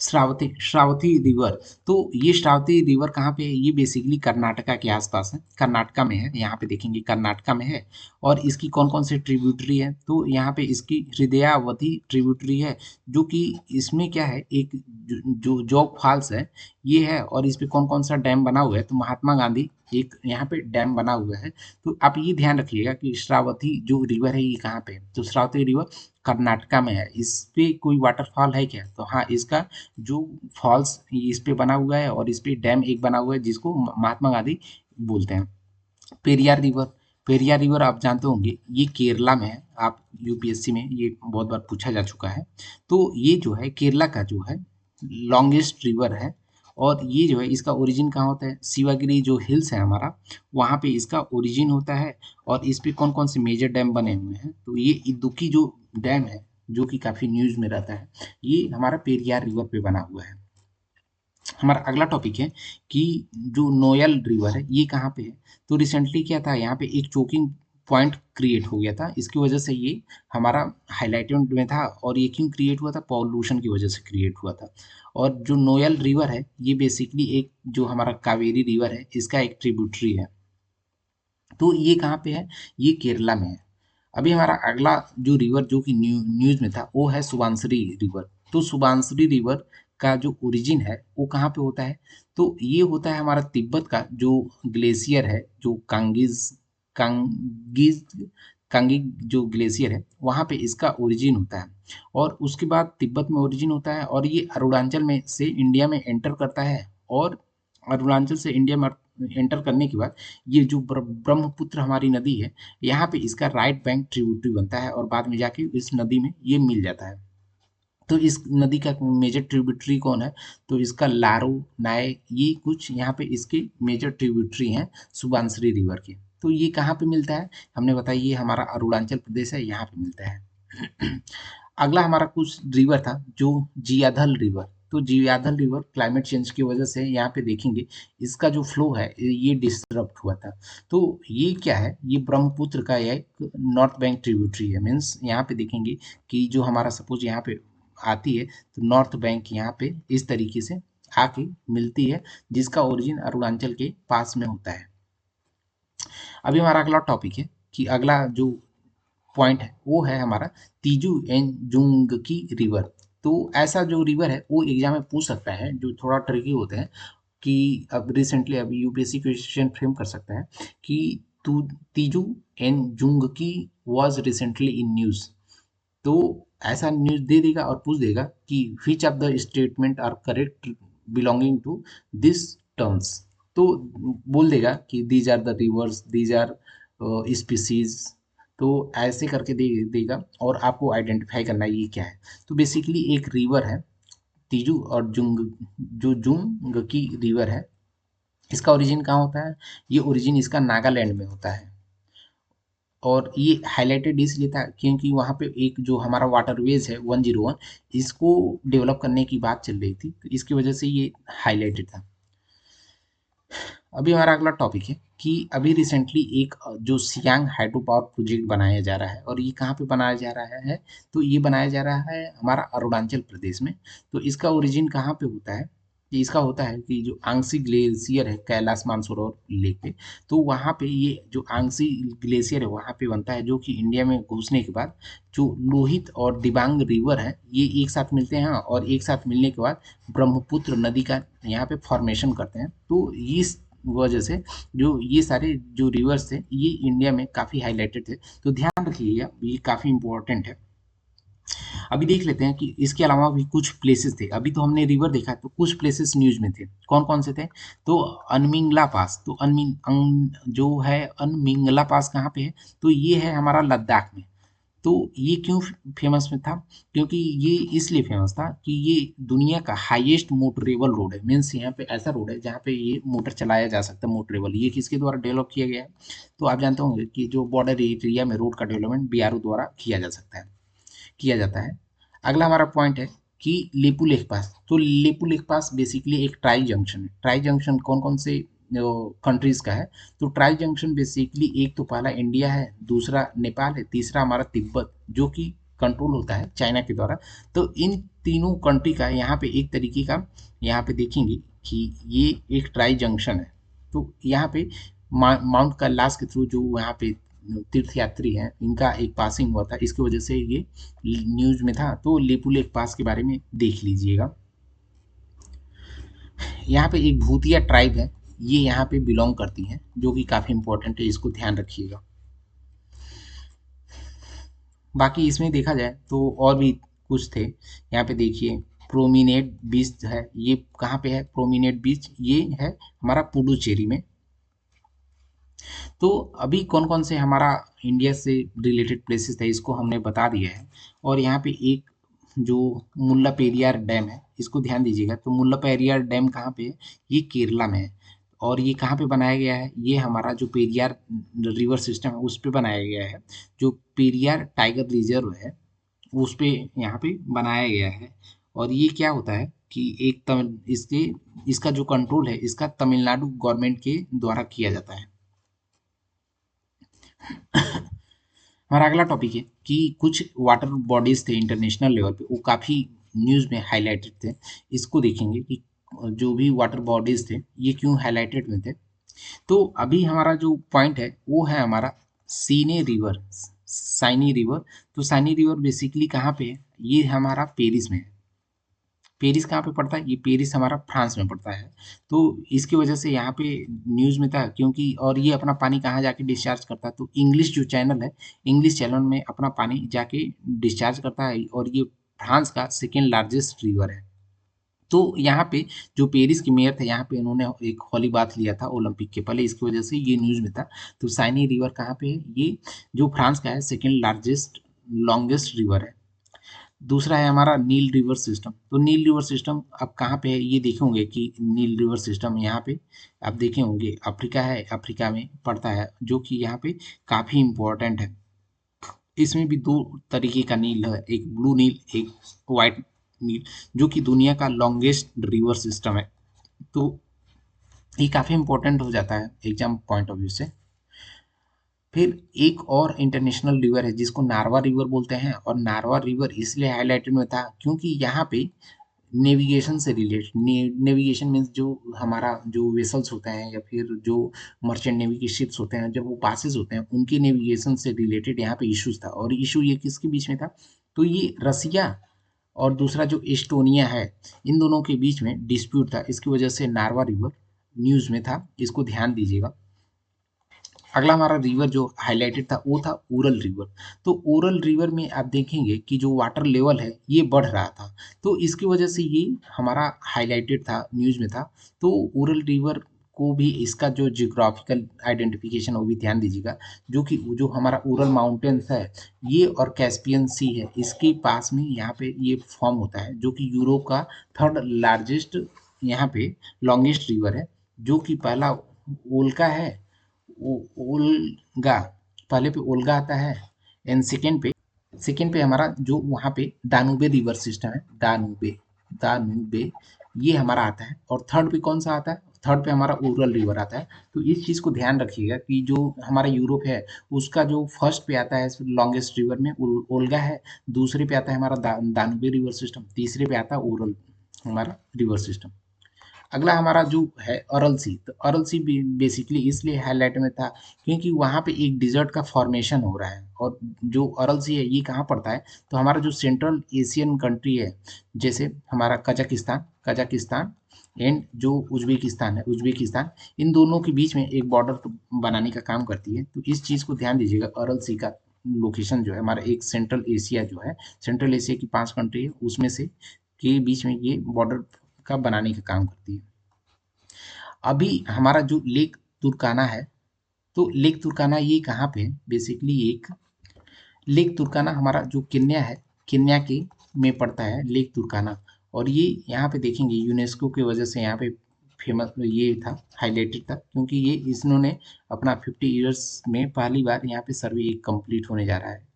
श्रावती श्रावती रिवर। तो ये श्रावती रिवर कहाँ पे है? ये बेसिकली कर्नाटका के आसपास है, कर्नाटका में है। यहाँ पे देखेंगे कर्नाटका में है। और इसकी कौन कौन से ट्रिब्यूटरी है? तो यहाँ पे इसकी हृदयावती ट्रिब्यूटरी है, जो कि इसमें क्या है, एक जो जोग फॉल्स है ये है। और इस पे कौन कौन सा डैम बना हुआ है? तो महात्मा गांधी एक यहाँ पे डैम बना हुआ है। तो आप ये ध्यान रखिएगा कि श्रावती जो रिवर है ये कहाँ पे है? तो श्रावती रिवर कर्नाटका में है। इस पे कोई वाटरफॉल है क्या? तो हाँ, इसका जो फॉल्स इस पे बना हुआ है, और इस पे डैम एक बना हुआ है जिसको महात्मा गांधी बोलते हैं। पेरियार रिवर, पेरियार रिवर आप जानते होंगे ये केरला में है। आप यूपीएससी में ये बहुत बार पूछा जा चुका है। तो ये जो है केरला का जो है लॉन्गेस्ट रिवर है। और ये जो है इसका ओरिजिन कहाँ होता है? शिवागिरी जो हिल्स है हमारा, वहाँ पे इसका ओरिजिन होता है। और इस पे कौन कौन से मेजर डैम बने हुए हैं? तो ये इदुक्की जो डैम है, जो कि काफ़ी न्यूज़ में रहता है, ये हमारा पेरियार रिवर पे बना हुआ है। हमारा अगला टॉपिक है कि जो नोयल रिवर है ये कहाँ पे है? तो रिसेंटली क्या था, यहाँ पे एक चोकिंग पॉइंट क्रिएट हो गया था। इसकी वजह से ये हमारा हाईलाइटेड में था। और ये क्यों क्रिएट हुआ था? पॉल्यूशन की वजह से क्रिएट हुआ था। और जो नोयल रिवर है ये बेसिकली एक जो हमारा कावेरी रिवर है इसका एक ट्रिब्यूटरी है। तो ये कहाँ पे है? ये केरला में है। अभी हमारा अगला जो रिवर जो कि न्यूज में था वो है सुबानसिरी रिवर। तो सुबानसिरी रिवर का जो ओरिजिन है वो कहाँ पे होता है? तो ये होता है हमारा तिब्बत का जो ग्लेशियर है, जो कांगीज कांगी जो ग्लेशियर है वहाँ पे इसका ओरिजिन होता है। और उसके बाद तिब्बत में ओरिजिन होता है, और ये अरुणाचल में से इंडिया में एंटर करता है। और अरुणाचल से इंडिया में एंटर करने के बाद ये जो ब्रह्मपुत्र हमारी नदी है, यहाँ पे इसका राइट बैंक ट्रिब्यूटरी बनता है, और बाद में जाके इस नदी में ये मिल जाता है। तो इस नदी का मेजर ट्रिब्यूटरी कौन है? तो इसका लारो, नाय, ये कुछ यहाँ पे इसके मेजर ट्रिब्यूटरी हैं सुबानसिरी रिवर के। तो ये कहाँ पे मिलता है? हमने बताया ये हमारा अरुणाचल प्रदेश है, यहाँ पे मिलता है। अगला हमारा कुछ रिवर था जो जियाधल रिवर। तो जियाधल रिवर क्लाइमेट चेंज की वजह से यहाँ पे देखेंगे इसका जो फ्लो है ये डिस्टर्ब हुआ था। तो ये क्या है? ये ब्रह्मपुत्र का एक नॉर्थ बैंक ट्रिब्यूटरी है। मीन्स यहाँ पे देखेंगे कि जो हमारा सपोज यहाँ पे आती है, तो नॉर्थ बैंक यहाँ पे इस तरीके से आके मिलती है, जिसका ओरिजिन अरुणाचल के पास में होता है। अभी हमारा अगला टॉपिक है कि अगला जो पॉइंट है वो है हमारा तीजू एंड जुंग की रिवर। तो ऐसा जो रिवर है वो एग्जाम में पूछ सकता है, जो थोड़ा ट्रिकी होते हैं। कि अब रिसेंटली अभी यूपीएससी क्वेश्चन फ्रेम कर सकता है कि तू तीजू एंड जुंग की वॉज रिसेंटली इन न्यूज। तो ऐसा न्यूज दे देगा और पूछ देगा कि which of the statement are correct belonging to this terms. तो बोल देगा कि these are the rivers, these are species. तो ऐसे करके देगा, और आपको आइडेंटिफाई करना है ये क्या है। तो बेसिकली एक रिवर है तीजू और जुंग, जो जुंग की रिवर है, इसका ओरिजिन कहाँ होता है? ये ओरिजिन इसका नागालैंड में होता है। और ये हाईलाइटेड इसलिए था क्योंकि वहाँ पे एक जो हमारा वाटरवेज है 101, इसको डेवलप करने की बात चल रही थी, तो इसकी वजह से ये हाईलाइटेड था। अभी हमारा अगला टॉपिक है कि अभी रिसेंटली एक जो सियांग हाइड्रो पावर प्रोजेक्ट बनाया जा रहा है, और ये कहाँ पे बनाया जा रहा है? तो ये बनाया जा रहा है हमारा अरुणाचल प्रदेश में। तो इसका ओरिजिन कहाँ पे होता है? कि इसका होता है कि जो आंगसी ग्लेशियर है कैलाश मानसरोवर लेक पे, तो वहाँ पे ये जो आंगसी ग्लेशियर है वहाँ पे बनता है, जो कि इंडिया में घुसने के बाद जो लोहित और दिबांग रिवर है ये एक साथ मिलते हैं, और एक साथ मिलने के बाद ब्रह्मपुत्र नदी का यहाँ पे फॉर्मेशन करते हैं। तो इस वजह से जो ये सारे जो रिवर्स थे ये इंडिया में काफ़ी हाईलाइटेड थे। तो ध्यान रखिएगा, ये काफ़ी इंपॉर्टेंट है। अभी देख लेते हैं कि इसके अलावा भी कुछ प्लेसेस थे। अभी तो हमने रिवर देखा, तो कुछ प्लेसेस न्यूज में थे। कौन कौन से थे? तो अनमिंगला पास। तो जो है अनमिंगला पास कहाँ पे है? तो ये है हमारा लद्दाख में। तो ये क्यों फेमस में था? क्योंकि ये इसलिए फेमस था कि ये दुनिया का हाईएस्ट मोटरेबल रोड है। मीन्स यहाँ पे ऐसा रोड है जहाँ पे ये मोटर चलाया जा सकता है, मोटरेबल। ये किसके द्वारा डेवलप किया गया है? तो आप जानते होंगे कि जो बॉर्डर एरिया में रोड का डेवलपमेंट बीआरओ द्वारा किया जा सकता है, किया जाता है। अगला हमारा पॉइंट है कि लेपू लेक पास। तो लेपू लेक पास बेसिकली एक ट्राई जंक्शन है। ट्राई जंक्शन कौन कौन से कंट्रीज का है? तो ट्राई जंक्शन बेसिकली एक तो पहला इंडिया है, दूसरा नेपाल है, तीसरा हमारा तिब्बत जो कि कंट्रोल होता है चाइना के द्वारा। तो इन तीनों कंट्री का यहाँ पे एक तरीके का यहाँ पे देखेंगे कि ये एक ट्राई जंक्शन है। तो यहाँ पे माउंट कैलाश के थ्रू जो यहाँ पे तीर्थ यात्री हैं इनका एक पासिंग हुआ था, इसकी वजह से ये न्यूज में था। तो लेपू लेक पास के बारे में देख लीजिएगा। यहाँ पे एक भूतिया ट्राइब है, ये यहाँ पे बिलोंग करती हैं, जो कि काफ़ी इंपॉर्टेंट है, इसको ध्यान रखिएगा। बाकी इसमें देखा जाए तो और भी कुछ थे। यहाँ पे देखिए प्रोमिनेट बीच है, ये कहाँ पे है प्रोमिनेट बीच? ये है हमारा पुडुचेरी में। तो अभी कौन कौन से हमारा इंडिया से रिलेटेड प्लेसेस थे इसको हमने बता दिया है। और यहाँ पे एक जो मुल्ला पेरियार डैम है, इसको ध्यान दीजिएगा। तो मुल्ला पेरियार डैम कहाँ पे है? ये केरला में है। और ये कहाँ पे बनाया गया है? ये हमारा जो पेरियार रिवर सिस्टम है उस पे बनाया गया है। जो पेरियार टाइगर रिजर्व है उस पे यहाँ पे बनाया गया है। और ये क्या होता है कि एक तमिल इसके इसका जो कंट्रोल है इसका तमिलनाडु गवर्नमेंट के द्वारा किया जाता है। हमारा अगला टॉपिक है कि कुछ वाटर बॉडीज थे इंटरनेशनल लेवल पे, वो काफ़ी न्यूज़ में हाईलाइटेड थे। इसको देखेंगे कि जो भी वाटर बॉडीज थे ये क्यों हाईलाइटेड में थे। तो अभी हमारा जो पॉइंट है वो है हमारा सीने रिवर, साइनी रिवर। तो साइनी रिवर बेसिकली कहाँ पे है? ये हमारा पेरिस में है। पेरिस कहाँ पे पड़ता है? ये पेरिस हमारा फ्रांस में पड़ता है। तो इसकी वजह से यहाँ पे न्यूज़ में था, क्योंकि और ये अपना पानी कहाँ जाके डिस्चार्ज करता है? तो इंग्लिश जो चैनल है, इंग्लिश चैनल में अपना पानी जाके डिस्चार्ज करता है। और ये फ्रांस का सेकेंड लार्जेस्ट रिवर है। तो यहाँ पे जो पेरिस के मेयर थे यहाँ पे इन्होंने एक हॉली बाथ लिया था ओलंपिक के पहले, इसकी वजह से ये न्यूज़ में था। तो साइनी रिवर कहाँ पे है? ये जो फ्रांस का है सेकेंड लार्जेस्ट लॉन्गेस्ट रिवर है। दूसरा है हमारा नील रिवर सिस्टम। तो नील रिवर सिस्टम अब कहाँ पे है? ये देखे होंगे कि नील रिवर सिस्टम यहाँ पे आप देखे होंगे अफ्रीका है, अफ्रीका में पड़ता है, जो कि यहाँ पे काफ़ी इम्पोर्टेंट है। इसमें भी दो तरीके का नील है, एक ब्लू नील एक वाइट नील, जो कि दुनिया का लॉन्गेस्ट रिवर सिस्टम है। तो ये काफ़ी इम्पोर्टेंट हो जाता है एग्जाम पॉइंट ऑफ व्यू से। फिर एक और इंटरनेशनल रिवर है जिसको नारवा रिवर बोलते हैं। और नारवा रिवर इसलिए हाईलाइटेड में था क्योंकि यहाँ पे नेविगेशन से रिलेटेड, नेविगेशन मीन्स जो हमारा जो वेसल्स होते हैं या फिर जो मर्चेंट नेवी के शिप्स होते हैं जब वो पासेस होते हैं उनकी नेविगेशन से रिलेटेड यहाँ पे इश्यूज था। और इशू ये किसके बीच में था? तो ये रसिया और दूसरा जो एस्टोनिया है, इन दोनों के बीच में डिस्प्यूट था। इसकी वजह से नारवा रिवर न्यूज़ में था, इसको ध्यान दीजिएगा। अगला हमारा रिवर जो हाईलाइटेड था वो था उरल रिवर। तो उरल रिवर में आप देखेंगे कि जो वाटर लेवल है ये बढ़ रहा था, तो इसकी वजह से ये हमारा हाईलाइटेड था, न्यूज़ में था। तो उरल रिवर को भी इसका जो जियोग्राफिकल आइडेंटिफिकेशन वो भी ध्यान दीजिएगा। जो कि जो हमारा उरल माउंटेन्स है ये और कैस्पियन सी है, इसके पास में यहाँ पे ये फॉर्म होता है, जो कि यूरोप का थर्ड लार्जेस्ट यहाँ पे लॉन्गेस्ट रिवर है। जो कि पहला ओल्का है, ओल्गा, पहले पे ओल्गा आता है एंड सेकेंड पे हमारा जो वहाँ पे दानूबे रिवर सिस्टम है, दानूबे, दानूबे ये हमारा आता है। और थर्ड पे कौन सा आता है? थर्ड पे हमारा उरल रिवर आता है। तो इस चीज़ को ध्यान रखिएगा कि जो हमारा यूरोप है उसका जो फर्स्ट पे आता है लॉन्गेस्ट रिवर में ओल्गा है, दूसरे पे आता है हमारा दानूबे रिवर सिस्टम, तीसरे पे आता है उरल हमारा रिवर सिस्टम। अगला हमारा जो है अरल सी। तो अरल सी बेसिकली इसलिए हाईलाइट में था क्योंकि वहाँ पे एक डिजर्ट का फॉर्मेशन हो रहा है। और जो अरल सी है ये कहाँ पड़ता है? तो हमारा जो सेंट्रल एशियन कंट्री है, जैसे हमारा कजाकिस्तान, कजाकिस्तान एंड जो उज्बेकिस्तान है, उज्बेकिस्तान, इन दोनों के बीच में एक बॉर्डर बनाने का काम करती है। तो इस चीज़ को ध्यान दीजिएगा। अरल सी का लोकेशन जो है हमारा एक सेंट्रल एशिया जो है, सेंट्रल एशिया की 5 कंट्री है उसमें से के बीच में ये बॉर्डर का बनाने का काम करती है। अभी हमारा जो लेक तुर्काना है, तो लेक तुर्काना ये कहाँ पे है? बेसिकली एक लेक तुर्काना हमारा जो केन्या है, केन्या के में पड़ता है लेक तुर्काना। और ये यहाँ पे देखेंगे यूनेस्को की वजह से यहाँ पे फेमस ये था, हाईलाइटेड था, क्योंकि ये इन्होंने अपना 50 ईयर्स में पहली बार यहाँ पे सर्वे कंप्लीट होने जा रहा है।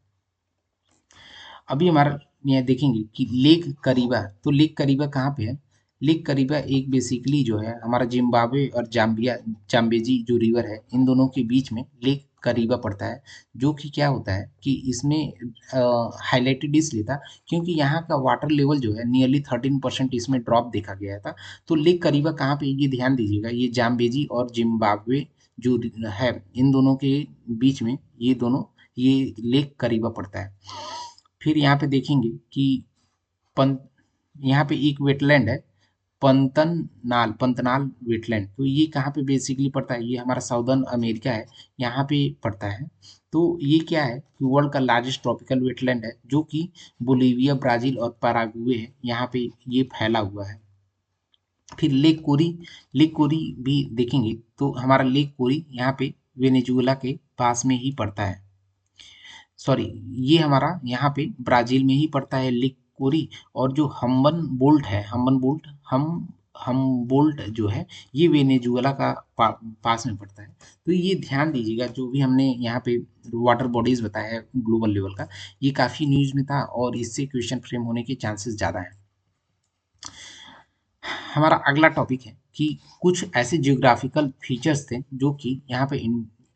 अभी हमारा यहाँ देखेंगे कि लेक करीबा। तो लेक करीबा कहाँ पे है? लेक करीबा एक बेसिकली जो है हमारा जिम्बाब्वे और जाम्बिया जाम्बेजी जो रिवर है इन दोनों के बीच में लेक करीबा पड़ता है, जो कि क्या होता है कि इसमें हाईलाइटेड इसलिए था क्योंकि यहाँ का वाटर लेवल जो है नियरली 13% इसमें ड्रॉप देखा गया था। तो लेक करीबा कहाँ पे, ये ध्यान दीजिएगा, ये जाम्बेजी और जिम्बाब्वे जो है, इन दोनों के बीच में ये दोनों, ये लेक करीबा पड़ता है। फिर यहाँ पे देखेंगे कि पं यहाँ पे एक वेटलैंड है, पंतनाल वेटलैंड। तो ये कहाँ पे बेसिकली पड़ता है, ये हमारा साउदर्न अमेरिका है, यहाँ पे पड़ता है। तो ये क्या है कि वर्ल्ड का लार्जेस्ट ट्रॉपिकल वेटलैंड है, जो कि बोलीविया, ब्राजील और पैराग्वे है, यहाँ पे ये फैला हुआ है। फिर लेक कोरी भी देखेंगे तो हमारा लेक कोरी यहाँ पे वेनेजुएला के पास में ही पड़ता है। सॉरी, ये हमारा यहाँ पे ब्राजील में ही पड़ता है लेक कोरी। और जो हम बोल्ट जो है, ये वेनेजुएला का पास में पड़ता है। तो ये ध्यान दीजिएगा, जो भी हमने यहाँ पे वाटर बॉडीज बताया है ग्लोबल लेवल का, ये काफ़ी न्यूज़ में था और इससे क्वेश्चन फ्रेम होने के चांसेस ज़्यादा हैं। हमारा अगला टॉपिक है कि कुछ ऐसे जियोग्राफिकल फीचर्स थे जो कि यहाँ पे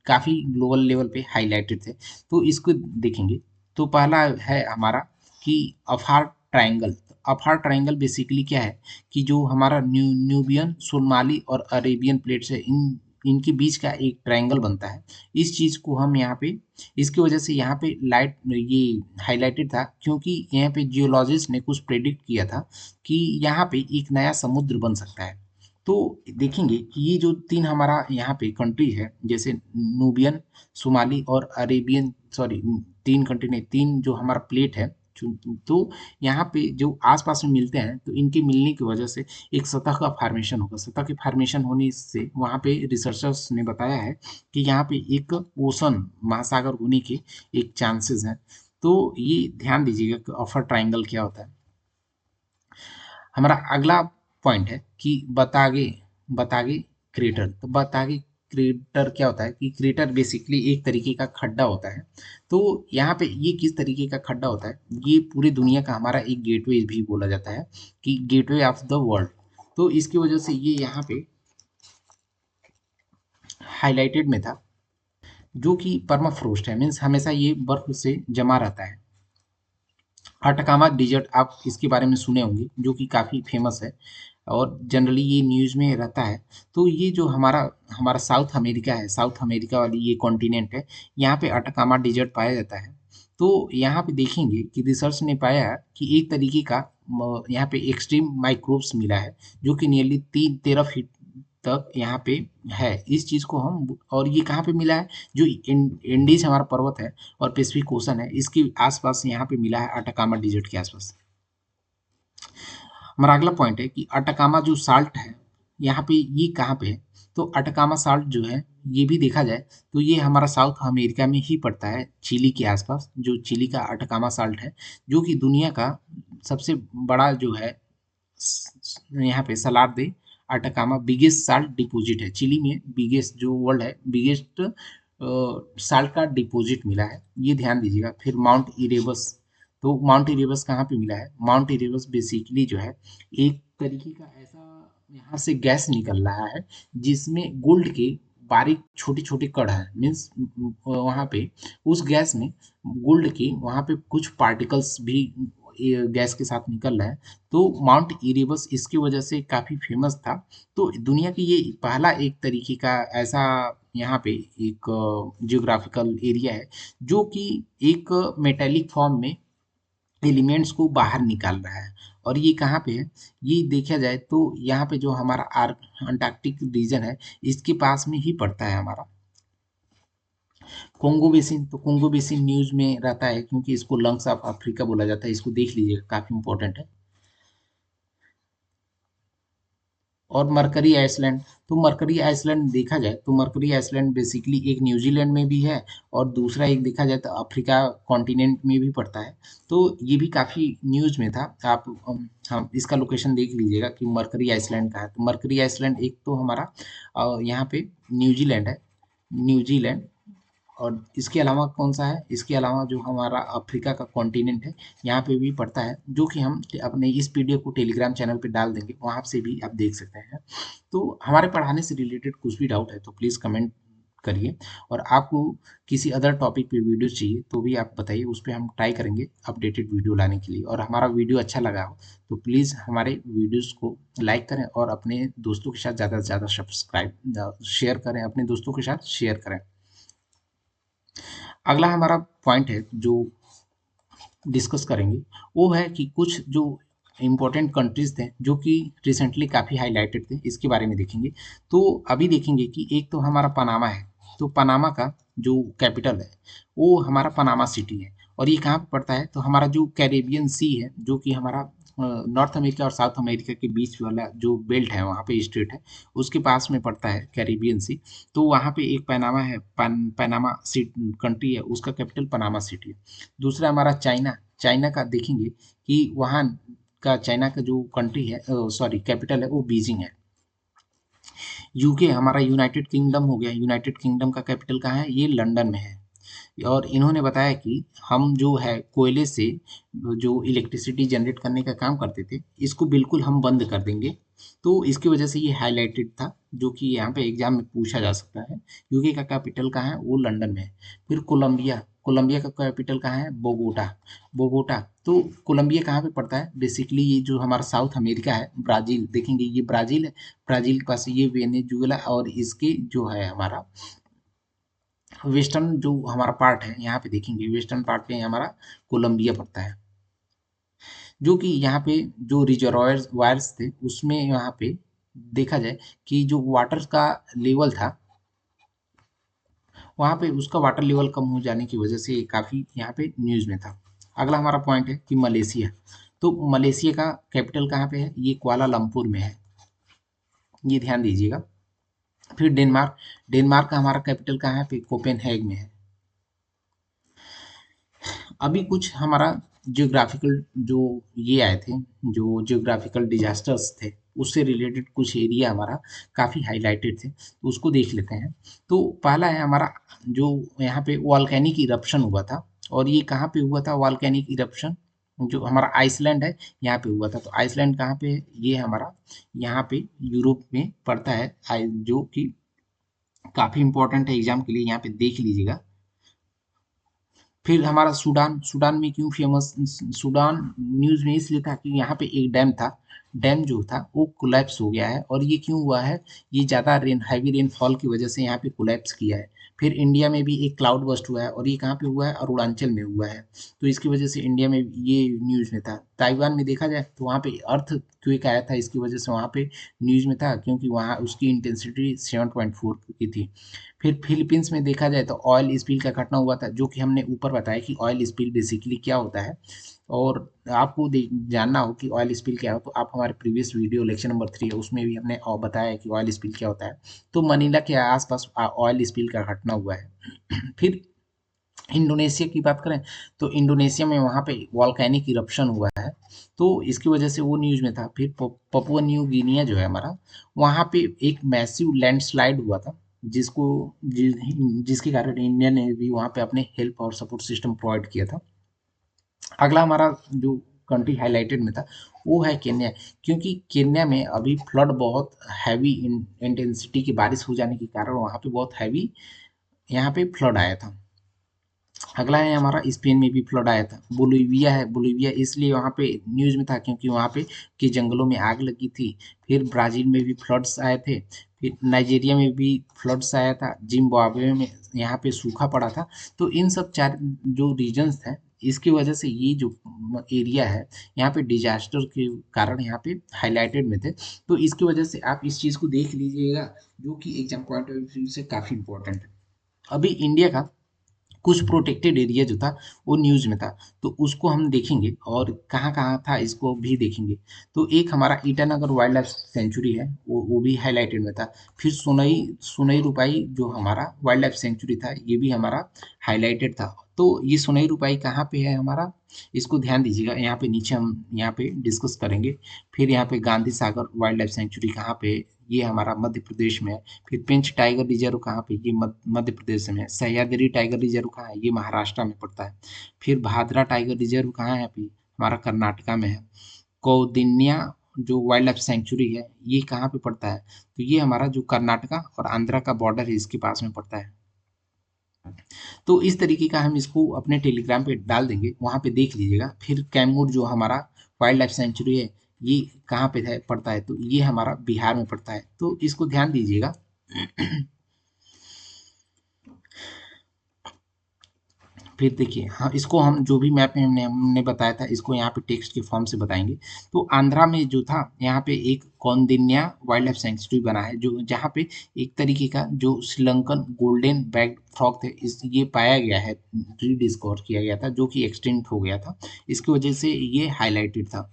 काफ़ी ग्लोबल लेवल पे हाईलाइटेड थे। तो इसको देखेंगे। तो पहला है हमारा कि अफार ट्रायंगल। अफार ट्रायंगल बेसिकली क्या है कि जो हमारा न्यूबियन, सोमाली और अरेबियन प्लेट्स है, इनके बीच का एक ट्रायंगल बनता है। इस चीज़ को हम यहाँ पे, इसकी वजह से यहाँ पे लाइट ये हाईलाइटेड था क्योंकि यहाँ पे जियोलॉजिस्ट ने कुछ प्रेडिक्ट किया था कि यहाँ पे एक नया समुद्र बन सकता है। तो देखेंगे कि ये जो तीन हमारा यहाँ पे कंट्री है, जैसे नूबियन, सोमाली और अरेबियन, सॉरी, तीन कंट्री नहीं, तीन जो हमारा प्लेट है, तो यहाँ पे जो आसपास में मिलते हैं, तो इनके मिलने की वजह से एक सतह का फॉर्मेशन होगा। सतह के फॉर्मेशन होने से वहाँ पे रिसर्चर्स ने बताया है कि यहाँ पे एक ओशन, महासागर होने के एक चांसेस हैं। तो ये ध्यान दीजिएगा कि अफर ट्राइंगल क्या होता है। हमारा अगला पॉइंट है कि बतागे बतागे क्रेटर। तो बतागे क्रेटर क्या होता है कि क्रेटर बेसिकली एक तरीके का खड्डा होता है। तो यहाँ पे ये किस तरीके का खड्डा होता है, ये पूरी दुनिया का हमारा एक गेटवे भी बोला जाता है कि गेटवे ऑफ द वर्ल्ड। तो इसकी वजह से ये यहाँ पे हाईलाइटेड में था, जो कि परमाफ्रोस्ट है, मीन्स हमेशा ये बर्फ से जमा रहता है। अटकामा डिजर्ट, आप इसके बारे में सुने होंगे, जो कि काफ़ी फेमस है और जनरली ये न्यूज़ में रहता है। तो ये जो हमारा हमारा साउथ अमेरिका है, साउथ अमेरिका वाली ये कॉन्टिनेंट है, यहाँ पे अटकामा डिजर्ट पाया जाता है। तो यहाँ पे देखेंगे कि रिसर्च ने पाया कि एक तरीके का यहाँ पे एक्सट्रीम माइक्रोब्स मिला है, जो कि नियरली 13 फीट तक यहाँ पे है। इस चीज़ को हम, और ये कहाँ पे मिला है, जो इंडीज हमारा पर्वत है और पैसिफिक ओशन है, इसके आसपास यहाँ पे मिला है, अटाकामा डिजर्ट के आसपास। हमारा अगला पॉइंट है कि अटाकामा जो साल्ट है, यहाँ पे ये कहाँ पे है। तो अटाकामा साल्ट जो है, ये भी देखा जाए तो ये हमारा साउथ अमेरिका में ही पड़ता है, चिली के आसपास, जो चिली का अटाकामा साल्ट है, जो कि दुनिया का सबसे बड़ा जो है यहाँ पे सलार दे अटाकामा बिगेस्ट साल्ट डिपॉजिट है। चिली में बिगेस्ट, जो वर्ल्ड है बिगेस्ट साल्ट का डिपॉजिट मिला है, ये ध्यान दीजिएगा। फिर माउंट इरेबस। तो माउंट इरेबस कहाँ पे मिला है, माउंट इरेबस बेसिकली जो है एक तरीके का ऐसा यहाँ से गैस निकल रहा है जिसमें गोल्ड के बारीक छोटे छोटे कण हैं, मीन्स वहाँ पे उस गैस में गोल्ड के वहाँ पे कुछ पार्टिकल्स भी गैस के साथ निकल रहा है। तो माउंट इरेबस इसकी वजह से काफ़ी फेमस था। तो दुनिया की ये पहला एक तरीके का ऐसा यहाँ पे एक जियोग्राफिकल एरिया है, जो कि एक मेटेलिक फॉर्म में एलिमेंट्स को बाहर निकाल रहा है। और ये कहाँ पे है, ये देखा जाए तो यहाँ पे जो हमारा अंटार्कटिक रीजन है, इसके पास में ही पड़ता है हमारा कोंगो बेसिन। तो कोंगो बेसिन न्यूज़ में रहता है क्योंकि इसको लंग्स ऑफ अफ्रीका बोला जाता है। इसको देख लीजिएगा, काफ़ी इंपॉर्टेंट है। और मरकरी आइसलैंड। तो मरकरी आइसलैंड देखा जाए तो मरकरी आइसलैंड बेसिकली एक न्यूजीलैंड में भी है और दूसरा एक देखा जाए तो अफ्रीका कॉन्टिनेंट में भी पड़ता है। तो ये भी काफ़ी न्यूज़ में था। आप हाँ, इसका लोकेशन देख लीजिएगा कि मरकरी आइसलैंड का है। तो मरकरी आइसलैंड एक तो हमारा यहाँ पे न्यूजीलैंड है, न्यूजीलैंड। और इसके अलावा कौन सा है, इसके अलावा जो हमारा अफ्रीका का कॉन्टिनेंट है, यहाँ पे भी पड़ता है, जो कि हम अपने इस पीडीएफ को टेलीग्राम चैनल पे डाल देंगे, वहाँ से भी आप देख सकते हैं। तो हमारे पढ़ाने से रिलेटेड कुछ भी डाउट है तो प्लीज़ कमेंट करिए। और आपको किसी अदर टॉपिक पे वीडियो चाहिए तो भी आप बताइए, उस पे हम ट्राई करेंगे अपडेटेड वीडियो लाने के लिए। और हमारा वीडियो अच्छा लगा हो तो प्लीज़ हमारे वीडियोस को लाइक करें और अपने दोस्तों के साथ ज़्यादा से ज़्यादा सब्सक्राइब शेयर करें, अपने दोस्तों के साथ शेयर करें। अगला हमारा पॉइंट है जो डिस्कस करेंगे, वो है कि कुछ जो इम्पोर्टेंट कंट्रीज थे जो कि रिसेंटली काफ़ी हाईलाइटेड थे, इसके बारे में देखेंगे। तो अभी देखेंगे कि एक तो हमारा पनामा है, तो पनामा का जो कैपिटल है वो हमारा पनामा सिटी है। और ये कहाँ पे पड़ता है, तो हमारा जो कैरेबियन सी है, जो कि हमारा नॉर्थ अमेरिका और साउथ अमेरिका के बीच वाला जो बेल्ट है, वहाँ पे स्टेट है, उसके पास में पड़ता है कैरेबियन सी। तो वहाँ पे एक पनामा है, पनामा कंट्री है, उसका कैपिटल पनामा सिटी है। दूसरा हमारा चाइना, चाइना का देखेंगे कि वहाँ का चाइना का जो कंट्री है, सॉरी कैपिटल है, वो बीजिंग है। यूके हमारा यूनाइटेड किंगडम हो गया, यूनाइटेड किंगडम का कैपिटल कहाँ है, ये लंदन में है। और इन्होंने बताया कि हम जो है कोयले से जो इलेक्ट्रिसिटी जनरेट करने का काम करते थे, इसको बिल्कुल हम बंद कर देंगे। तो इसकी वजह से ये हाईलाइटेड था, जो कि यहाँ पे एग्जाम में पूछा जा सकता है। यूके का कैपिटल कहाँ है, वो लंदन में है। फिर कोलंबिया, कोलंबिया का कैपिटल कहाँ है, बोगोटा, बोगोटा। तो कोलंबिया कहाँ पे पड़ता है, बेसिकली ये जो हमारा साउथ अमेरिका है, ब्राज़ील, देखेंगे ये ब्राज़ील है, ब्राज़ील के पास ये वेनेजुएला, और इसके जो है हमारा वेस्टर्न जो हमारा पार्ट है, यहाँ पे देखेंगे वेस्टर्न पार्ट पे हमारा कोलंबिया पड़ता है। जो कि यहाँ पे जो रिजर्वायर्स वायर्स थे, उसमें यहाँ पे देखा जाए कि जो वाटर का लेवल था, वहाँ पे उसका वाटर लेवल कम हो जाने की वजह से काफ़ी यहाँ पे न्यूज़ में था। अगला हमारा पॉइंट है कि मलेशिया, तो मलेशिया का कैपिटल कहाँ पे है, ये कुआलालंपुर में है, ये ध्यान दीजिएगा। फिर डेनमार्क, डेनमार्क का हमारा कैपिटल कहाँ है, पे कोपेनहेग में है। अभी कुछ हमारा जियोग्राफिकल जो ये आए थे, जो जियोग्राफिकल डिजास्टर्स थे, उससे रिलेटेड कुछ एरिया हमारा काफ़ी हाईलाइटेड थे, तो उसको देख लेते हैं। तो पहला है हमारा जो यहाँ पे वॉल्केनिक इरप्शन हुआ था, और ये कहाँ पे हुआ था वॉल्केनिक इरप्शन, जो हमारा आइसलैंड है, यहाँ पे हुआ था। तो आइसलैंड कहाँ पे है, ये हमारा यहाँ पे यूरोप में पड़ता है, जो कि काफ़ी इंपॉर्टेंट है एग्जाम के लिए, यहाँ पे देख लीजिएगा। फिर हमारा सूडान, सूडान में क्यों फेमस, सूडान न्यूज़ में इसलिए था कि यहाँ पे एक डैम था, डैम जो था वो कोलैप्स हो गया है। और ये क्यों हुआ है, ये ज़्यादा हैवी रेनफॉल की वजह से यहाँ पे कोलैप्स किया है। फिर इंडिया में भी एक क्लाउड बस्ट हुआ है, और ये कहाँ पे हुआ है, अरुणाचल में हुआ है। तो इसकी वजह से इंडिया में ये न्यूज़ में था। ताइवान में देखा जाए तो वहाँ पे अर्थ क्वेक आया था, इसकी वजह से वहाँ पे न्यूज़ में था, क्योंकि वहाँ उसकी इंटेंसिटी 7.4 की थी। फिर फिलीपींस में देखा जाए तो ऑयल स्पिल का घटना हुआ था, जो कि हमने ऊपर बताया कि ऑयल स्पिल बेसिकली क्या होता है। और आपको जानना हो कि ऑयल स्पिल क्या हो, तो आप हमारे प्रीवियस वीडियो लेक्चर नंबर 3 है, उसमें भी हमने बताया कि ऑयल स्पिल क्या होता है। तो मनीला के आसपास ऑयल स्पिल का घटना हुआ है। फिर इंडोनेशिया की बात करें तो इंडोनेशिया में वहाँ पे वॉल्केनिक इरप्शन हुआ है, तो इसकी वजह से वो न्यूज़ में था। फिर पपुआ न्यू गिनिया जो है हमारा, वहाँ पे एक मैसिव लैंडस्लाइड हुआ था, जिसको जिसके कारण इंडिया ने भी वहाँ पे अपने हेल्प और सपोर्ट सिस्टम प्रोवाइड किया था। अगला हमारा जो कंट्री हाईलाइटेड में था, वो है केन्या, क्योंकि केन्या में अभी फ्लड बहुत हैवी इंटेंसिटी की बारिश हो जाने के कारण वहाँ पे बहुत हैवी यहाँ पे फ्लड आया था। अगला है हमारा स्पेन में भी फ्लड आया था। बोलिविया है, बोलिविया इसलिए वहाँ पे न्यूज़ में था क्योंकि वहाँ पे के जंगलों में आग लगी थी। फिर ब्राज़ील में भी फ्लड्स आए थे। फिर नाइजीरिया में भी फ्लड्स आया था। जिम्बाब्वे में यहाँ पे सूखा पड़ा था। तो इन सब चार जो रीजन्स हैं, इसकी वजह से ये जो एरिया है, यहाँ पे डिजास्टर के कारण यहाँ पे हाईलाइटेड में थे। तो इसकी वजह से आप इस चीज़ को देख लीजिएगा, जो कि एग्जाम पॉइंट ऑफ व्यू से काफ़ी इंपॉर्टेंट है। अभी इंडिया का कुछ प्रोटेक्टेड एरिया जो था वो न्यूज़ में था, तो उसको हम देखेंगे, और कहाँ-कहाँ था इसको भी देखेंगे। तो एक हमारा ईटानगर वाइल्ड लाइफ सेंचुरी है, वो भी हाइलाइटेड में था। फिर सोनई सोनई रूपाई जो हमारा वाइल्ड लाइफ सेंचुरी था, ये भी हमारा हाइलाइटेड था। तो ये सोनई रूपाई कहाँ पे है हमारा, इसको ध्यान दीजिएगा, यहाँ पे नीचे हम यहाँ पे डिस्कस करेंगे। फिर यहाँ पे Gandhi Sagar wild life sanctuary कहाँ पे है, ये हमारा मध्य प्रदेश में है। फिर पेंच टाइगर रिजर्व कहाँ पे, ये मध्य प्रदेश में है। सह्याद्री टाइगर रिजर्व कहाँ है, ये महाराष्ट्र में पड़ता है। फिर भादरा टाइगर रिजर्व कहाँ है, अभी हमारा कर्नाटका में है। कौंडिन्या जो वाइल्ड लाइफ सेंचुरी है ये कहाँ पे पड़ता है, तो ये हमारा जो कर्नाटका और आंध्रा का बॉर्डर है इसके पास में पड़ता है। तो इस तरीके का हम इसको अपने टेलीग्राम पे डाल देंगे, वहाँ पे देख लीजिएगा। फिर कैमूर जो हमारा वाइल्ड लाइफ सेंचुरी है ये कहाँ पे है पड़ता है, तो ये हमारा बिहार में पड़ता है, तो इसको ध्यान दीजिएगा। फिर देखिए, हाँ, इसको हम जो भी मैप में हमने बताया था इसको यहाँ पे टेक्स्ट के फॉर्म से बताएंगे। तो आंध्रा में जो था यहाँ पे एक कौंडिन्या वाइल्ड लाइफ सेंचुरी बना है, जो जहाँ पे एक तरीके का जो श्रीलंकन गोल्डन बैक फ्रॉग थे इस ये पाया गया है, रीडिस्कवर किया गया था, जो कि एक्सटिंक्ट हो गया था, इसकी वजह से ये हाईलाइटेड था।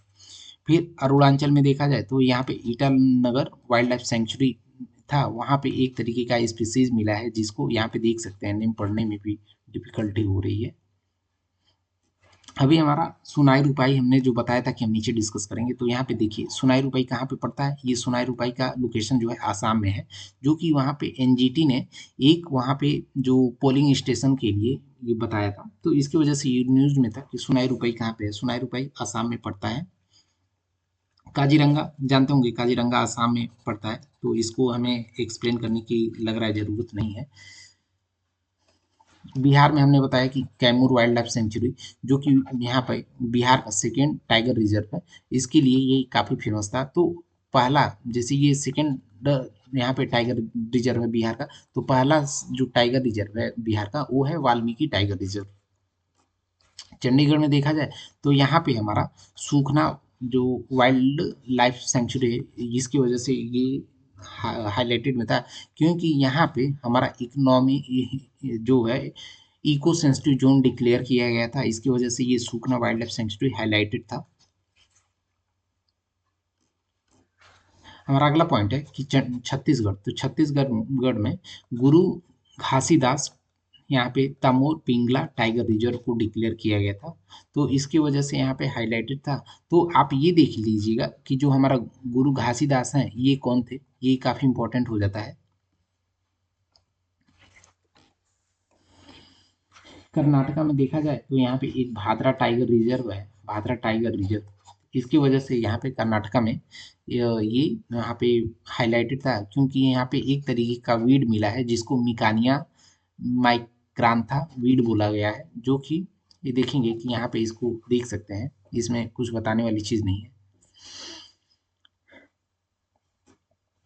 फिर अरुणाचल में देखा जाए तो यहाँ पे ईटानगर वाइल्ड लाइफ सेंचुरी था, वहाँ पे एक तरीके का स्पीसीज मिला है जिसको यहाँ पे देख सकते हैं, नेम पढ़ने में भी डिफिकल्टी हो रही है। अभी हमारा सुनाई रुपाई हमने जो बताया था कि हम नीचे डिस्कस करेंगे, तो यहाँ पे देखिए सुनाई रुपाई कहाँ पे पड़ता है, ये सुनाई रुपाई का लोकेशन जो है आसाम में है, जो कि वहाँ पे एनजीटी ने एक वहाँ पे जो पोलिंग स्टेशन के लिए ये बताया था, तो इसकी वजह से ये न्यूज में था कि सुनाई रुपाई कहाँ पे है, सुनाई रुपाई आसाम में पड़ता है। काजीरंगा जानते होंगे, काजीरंगा आसाम में पड़ता है, तो इसको हमें एक्सप्लेन करने की लग रहा है ज़रूरत नहीं है। बिहार में हमने बताया कि कैमूर वाइल्ड लाइफ सेंचुरी, जो कि यहाँ पे बिहार का सेकेंड टाइगर रिजर्व है, इसके लिए ये काफ़ी फेमस था। तो पहला, जैसे ये सेकेंड यहाँ पे टाइगर रिजर्व है बिहार का, तो पहला जो टाइगर रिजर्व है बिहार का वो है वाल्मीकि टाइगर रिजर्व। चंडीगढ़ में देखा जाए तो यहाँ पे हमारा सूखना जो वाइल्ड लाइफ सेंचुरी है, इसकी वजह से ये हाईलाइटेड में था, क्योंकि यहाँ पे हमारा इकोनॉमी जो है इको सेंसिटिव जोन डिक्लेयर किया गया था, इसकी वजह से ये सूखना वाइल्ड लाइफ सेंचुरी हाईलाइटेड था। हमारा अगला पॉइंट है कि छत्तीसगढ़, तो छत्तीसगढ़ में गुरु घासीदास यहाँ पे तमोर पिंगला टाइगर रिजर्व को डिक्लेयर किया गया था, तो इसकी वजह से यहाँ पे हाईलाइटेड था। तो आप ये देख लीजिएगा कि जो हमारा गुरु घासीदास हैं ये कौन थे, ये काफ़ी इंपॉर्टेंट हो जाता है। कर्नाटका में देखा जाए तो यहाँ पे एक भादरा टाइगर रिजर्व है, भादरा टाइगर रिजर्व, इसकी वजह से यहाँ पे कर्नाटका में ये यहाँ पे हाईलाइटेड था, क्योंकि यहाँ पे एक तरीके का वीड मिला है जिसको मिकानिया माइक्रांथा वीड बोला गया है, जो कि ये देखेंगे कि यहाँ पे इसको देख सकते हैं, इसमें कुछ बताने वाली चीज़ नहीं है।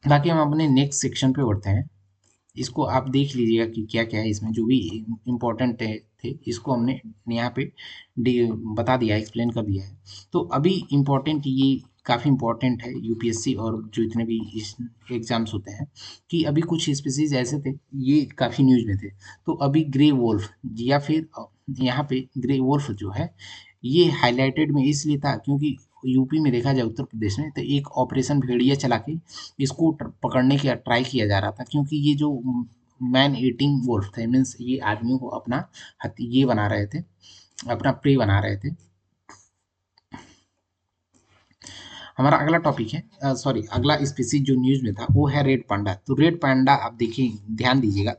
बाकी हम अपने नेक्स्ट सेक्शन पे बढ़ते हैं, इसको आप देख लीजिएगा कि क्या क्या है इसमें, जो भी इम्पोर्टेंट थे इसको हमने यहाँ पे बता दिया है, एक्सप्लेन कर दिया है। तो अभी इम्पोर्टेंट ये काफ़ी इम्पोर्टेंट है यूपीएससी और जो इतने भी इस एग्जाम्स होते हैं, कि अभी कुछ स्पीसीज ऐसे थे ये काफ़ी न्यूज में थे। तो अभी ग्रे वोल्फ या फिर यहाँ पे ग्रे वोल्फ जो है ये हाईलाइटेड में इसलिए था क्योंकि यूपी में देखा जाए, उत्तर प्रदेश में, तो एक ऑपरेशन भेड़िया चला के इसको पकड़ने का ट्राई किया जा रहा था, क्योंकि ये जो मैन ईटिंग वुल्फ थे, मीन्स ये आदमियों को अपना ये बना रहे थे, अपना प्रे बना रहे थे। हमारा अगला टॉपिक है, सॉरी, अगला स्पीसीज जो न्यूज में था वो है रेड पांडा। तो रेड पांडा आप देखिए, ध्यान दीजिएगा,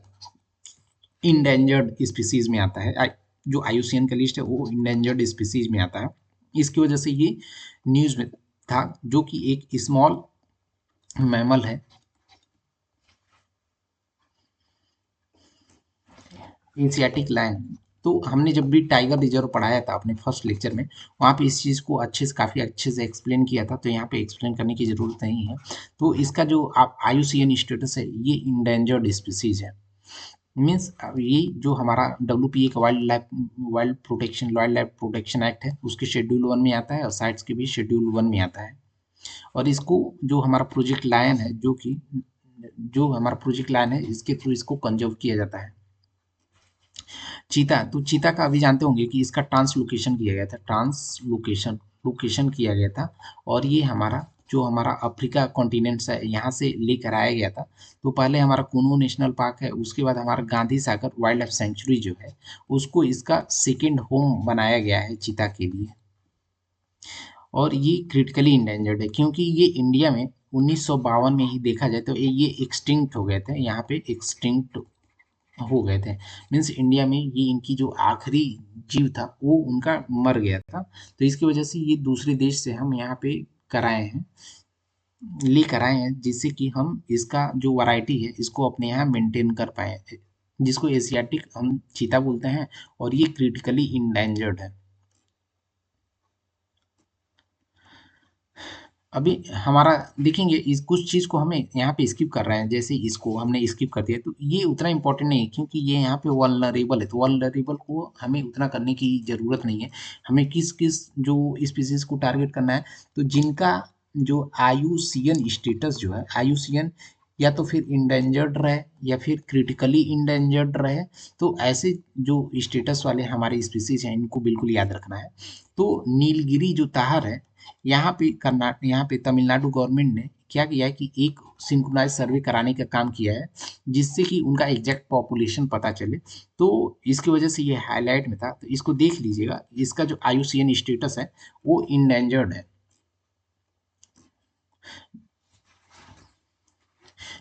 इंडेंजर्ड स्पीसीज में आता है, जो आईयूसीएन का लिस्ट है वो इंडेंजर्ड स्पीसीज में आता है, इसकी वजह से ये न्यूज में था, जो कि एक स्मॉल मैमल है, एशियाटिक लायन। तो हमने जब भी टाइगर रिजर्व पढ़ाया था अपने फर्स्ट लेक्चर में, वहाँ पे इस चीज़ को अच्छे से, काफ़ी अच्छे से एक्सप्लेन किया था, तो यहाँ पे एक्सप्लेन करने की ज़रूरत नहीं है। तो इसका जो आप आईयूसीएन स्टेटस है ये इंडेंजर्ड स्पीसीज है, मीन्स ये जो हमारा डब्ल्यूपीए का वाइल्ड लाइफ प्रोटेक्शन एक्ट है उसके शेड्यूल 1 में आता है, और साइट्स के भी शेड्यूल 1 में आता है। और इसको जो हमारा प्रोजेक्ट लायन है, जो हमारा प्रोजेक्ट लायन है इसके थ्रू इसको कंजर्व किया जाता है। चीता, तो चीता का अभी जानते होंगे कि इसका ट्रांसलोकेशन किया गया था, लोकेशन किया गया था, और ये हमारा जो हमारा अफ्रीका कॉन्टिनेंट्स है यहाँ से लेकर आया गया था। तो पहले हमारा कुनू नेशनल पार्क है, उसके बाद हमारा Gandhi Sagar wild life sanctuary जो है उसको इसका सेकेंड होम बनाया गया है चीता के लिए। और ये क्रिटिकली इंडेंजर्ड है, क्योंकि ये इंडिया में 1952 में ही देखा जाए तो ये एक्सटिंक्ट हो गए थे, यहाँ पे एक्सटिंक्ट हो गए थे, मीन्स इंडिया में ये इनकी जो आखिरी जीव था वो उनका मर गया था, तो इसकी वजह से ये दूसरे देश से हम यहाँ पे कराए हैं, लेकर आए हैं, जिससे कि हम इसका जो वैरायटी है इसको अपने यहाँ मेंटेन कर पाए, जिसको एशियाटिक हम चीता बोलते हैं, और ये क्रिटिकली इंडेंजर्ड है। अभी हमारा देखेंगे इस कुछ चीज़ को हमें यहाँ पे स्किप कर रहे हैं, जैसे इसको हमने स्किप कर दिया, तो ये उतना इम्पोर्टेंट नहीं है क्योंकि ये यहाँ पे वल्नरेबल है, तो वल्नरेबल को हमें उतना करने की ज़रूरत नहीं है। हमें किस किस जो स्पीसीज को टारगेट करना है, तो जिनका जो आयुसीएन स्टेटस जो है, आयुसीएन या तो फिर इंडेंजर्ड रहे या फिर क्रिटिकली इंडेंजर्ड रहे, तो ऐसे जो स्टेटस वाले हमारे स्पीसीज हैं इनको बिल्कुल याद रखना है। तो नीलगिरी जो ताहर है, यहाँ पे तमिलनाडु गवर्नमेंट ने क्या किया है कि एक सिंक्रोनाइज सर्वे कराने का काम किया है, जिससे कि उनका एग्जैक्ट पॉपुलेशन पता चले। तो इसकी वजह से ये हाईलाइट में था, तो इसको देख लीजिएगा, इसका जो आयुसीएन स्टेटस है वो इंडेंजर्ड है,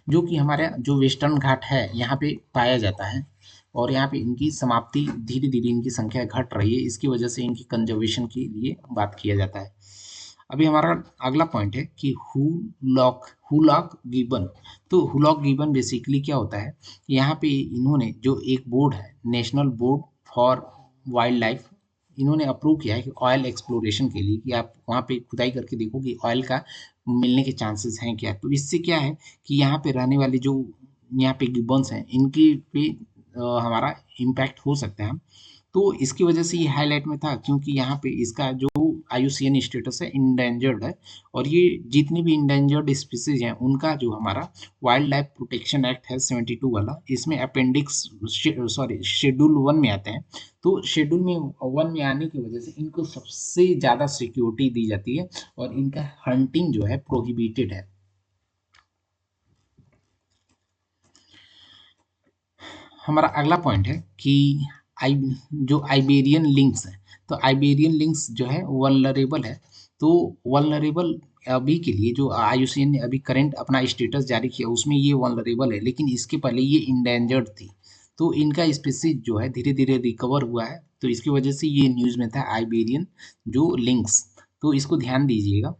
जो कि हमारे जो वेस्टर्न घाट है यहाँ पे पाया जाता है, और यहाँ पे इनकी समाप्ति धीरे धीरे इनकी संख्या घट रही है, इसकी वजह से इनकी कंजर्वेशन के लिए बात किया जाता है। अभी हमारा अगला पॉइंट है कि हुलॉक गिबन। तो हुलॉक गिबन बेसिकली क्या होता है, यहाँ पे इन्होंने जो एक बोर्ड है, national board for wild life, इन्होंने अप्रूव किया है कि ऑयल एक्सप्लोरेशन के लिए, कि आप वहाँ पे खुदाई करके देखो कि ऑयल का मिलने के चांसेस हैं क्या। तो इससे क्या है कि यहाँ पे रहने वाले जो यहाँ पे गिब्बन्स हैं इनके पे हमारा इम्पैक्ट हो सकता है। तो इसकी वजह से ये हाईलाइट में था क्योंकि यहाँ पे इसका जो आयुसीएन स्टेटस है इंडेंजर्ड है, और ये जितनी भी इंडेंजर्ड स्पीसीज हैं उनका जो हमारा वाइल्ड लाइफ प्रोटेक्शन एक्ट है 72 वाला, इसमें अपेंडिक्स सॉरी शेड्यूल 1 में आते हैं। तो शेड्यूल में 1 में आने की वजह से इनको सबसे ज़्यादा सिक्योरिटी दी जाती है, और इनका हंटिंग जो है प्रोहिबिटेड है। हमारा अगला पॉइंट है कि आई जो आइबेरियन लिंक्स है, तो आइबेरियन लिंक्स जो है वल्नरेबल है। तो वल्नरेबल अभी के लिए जो आईयूसीएन ने अभी करंट अपना स्टेटस जारी किया उसमें ये वल्नरेबल है, लेकिन इसके पहले ये इंडेंजर्ड थी। तो इनका स्पीसीज जो है धीरे धीरे रिकवर हुआ है, तो इसकी वजह से ये न्यूज़ में था आइबेरियन जो लिंक्स, तो इसको ध्यान दीजिएगा।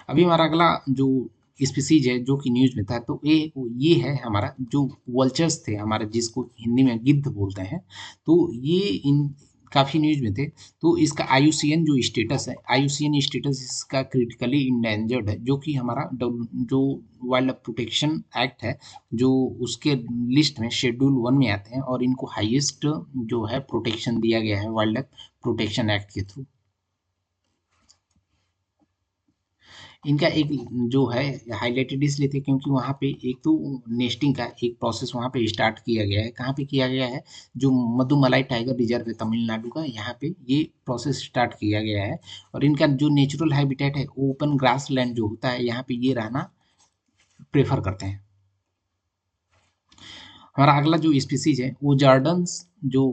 अभी हमारा अगला जो स्पीसीज है जो कि न्यूज में था, तो ये है हमारा जो वल्चर्स थे हमारे, जिसको हिंदी में गिद्ध बोलते हैं। तो ये इन काफ़ी न्यूज में थे। तो इसका आयुसीएन जो स्टेटस है, आयुसीएन स्टेटस इसका क्रिटिकली इंडेंजर्ड है, जो कि हमारा जो वाइल्ड प्रोटेक्शन एक्ट है, जो उसके लिस्ट में शेड्यूल 1 में आते हैं, और इनको हाईएस्ट जो है प्रोटेक्शन दिया गया है वाइल्ड प्रोटेक्शन एक्ट के थ्रू। इनका एक जो है हाईलाइटेड इसलिए थे क्योंकि वहाँ पे एक तो नेस्टिंग का एक प्रोसेस वहाँ पे स्टार्ट किया गया है। कहाँ पे किया गया है, जो मधुमलाई टाइगर रिजर्व है तमिलनाडु का, यहाँ पे ये प्रोसेस स्टार्ट किया गया है। और इनका जो नेचुरल हैबिटेट है ओपन ग्रास लैंड जो होता है, यहाँ पे ये रहना प्रेफर करते हैं। हमारा अगला जो स्पीसीज है वो जॉर्डन्स जो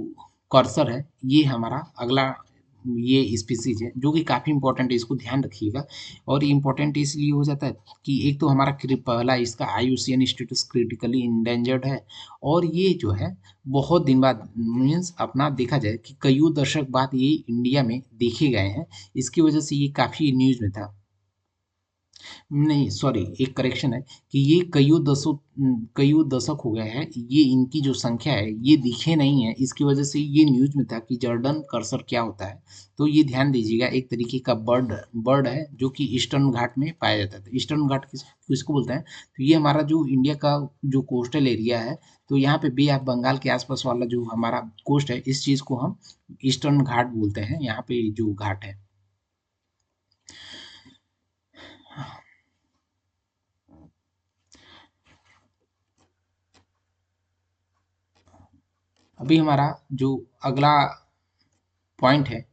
कर्सर है, ये हमारा अगला ये स्पीसीज है जो कि काफ़ी इंपॉर्टेंट है, इसको ध्यान रखिएगा। और इम्पोर्टेंट इसलिए हो जाता है कि एक तो हमारा पहला इसका आयुसीएन स्टेटस क्रिटिकली इंडेंजर्ड है, और ये जो है बहुत दिन बाद मीन्स अपना देखा जाए कि कई दशक बाद ये इंडिया में देखे गए हैं, इसकी वजह से ये काफ़ी न्यूज़ में था। नहीं सॉरी, एक करेक्शन है कि ये कईयों दशक हो गए हैं, ये इनकी जो संख्या है ये दिखे नहीं है, इसकी वजह से ये न्यूज़ में था कि जॉर्डन कर्सर क्या होता है। तो ये ध्यान दीजिएगा, एक तरीके का बर्ड बर्ड है जो कि ईस्टर्न घाट में पाया जाता है। ईस्टर्न घाट किसको बोलते हैं, तो ये हमारा जो इंडिया का जो कोस्टल एरिया है, तो यहाँ पे बे ऑफ बंगाल के आसपास वाला जो हमारा कोस्ट है, इस चीज़ को हम ईस्टर्न घाट बोलते हैं, यहाँ पे जो घाट है। अभी हमारा जो अगला पॉइंट है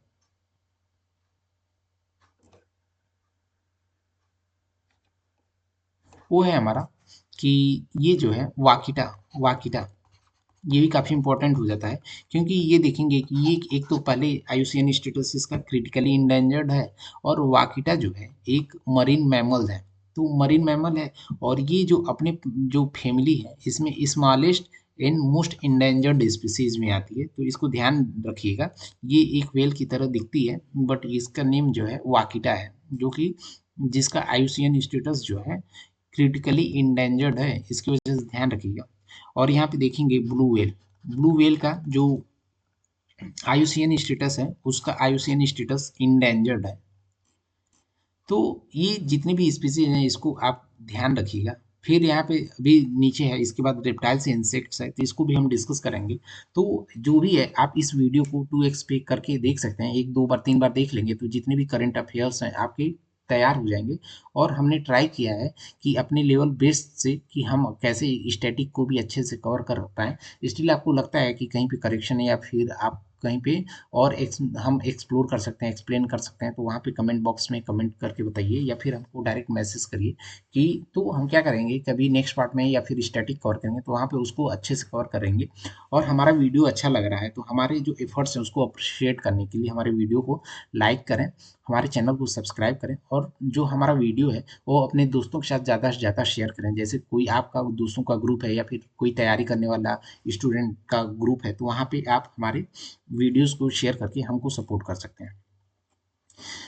वो है हमारा कि ये जो है वाकिटा वाकिटा, ये भी काफ़ी इंपॉर्टेंट हो जाता है क्योंकि ये देखेंगे कि ये एक तो पहले आयुसीएन स्टेटस इसका क्रिटिकली इंडेंजर्ड है, और वाकिटा जो है एक मरीन मैमल है। तो मरीन मैमल है, और ये जो अपने जो फैमिली है इसमें smallest and most endangered species में आती है, तो इसको ध्यान रखिएगा। ये एक व्हेल की तरह दिखती है बट इसका नेम जो है वाकिटा है, जो कि जिसका आईयूसीएन स्टेटस जो है क्रिटिकली इंडेंजर्ड है, इसकी वजह से ध्यान रखिएगा। और यहाँ पे देखेंगे ब्लू व्हेल, ब्लू व्हेल का जो आईयूसीएन स्टेटस है उसका आईयूसीएन स्टेटस इंडेंजर्ड है। तो ये जितने भी स्पीसीज हैं इसको आप ध्यान रखिएगा। फिर यहाँ पे अभी नीचे है, इसके बाद रेप्टाइल्स इंसेक्ट्स है, तो इसको भी हम डिस्कस करेंगे। तो जो भी है आप इस वीडियो को 2x पे करके देख सकते हैं, एक दो बार तीन बार देख लेंगे तो जितने भी करंट अफेयर्स हैं आपके तैयार हो जाएंगे। और हमने ट्राई किया है कि अपने लेवल बेस्ड से कि हम कैसे स्टैटिक को भी अच्छे से कवर कर पाएँ। स्टिल आपको लगता है कि कहीं पे करेक्शन है या फिर आप कहीं पे और हम एक्सप्लोर कर सकते हैं, एक्सप्लेन कर सकते हैं, तो वहाँ पे कमेंट बॉक्स में कमेंट करके बताइए या फिर हमको डायरेक्ट मैसेज करिए कि तो हम क्या करेंगे, कभी नेक्स्ट पार्ट में या फिर स्टैटिक कवर करेंगे तो वहाँ पे उसको अच्छे से कवर करेंगे। और हमारा वीडियो अच्छा लग रहा है तो हमारे जो एफर्ट्स हैं उसको अप्रिशिएट करने के लिए हमारे वीडियो को लाइक करें, हमारे चैनल को सब्सक्राइब करें, और जो हमारा वीडियो है वो अपने दोस्तों के साथ ज़्यादा से ज़्यादा शेयर करें। जैसे कोई आपका दोस्तों का ग्रुप है या फिर कोई तैयारी करने वाला स्टूडेंट का ग्रुप है, तो वहाँ पे आप हमारे वीडियोस को शेयर करके हमको सपोर्ट कर सकते हैं।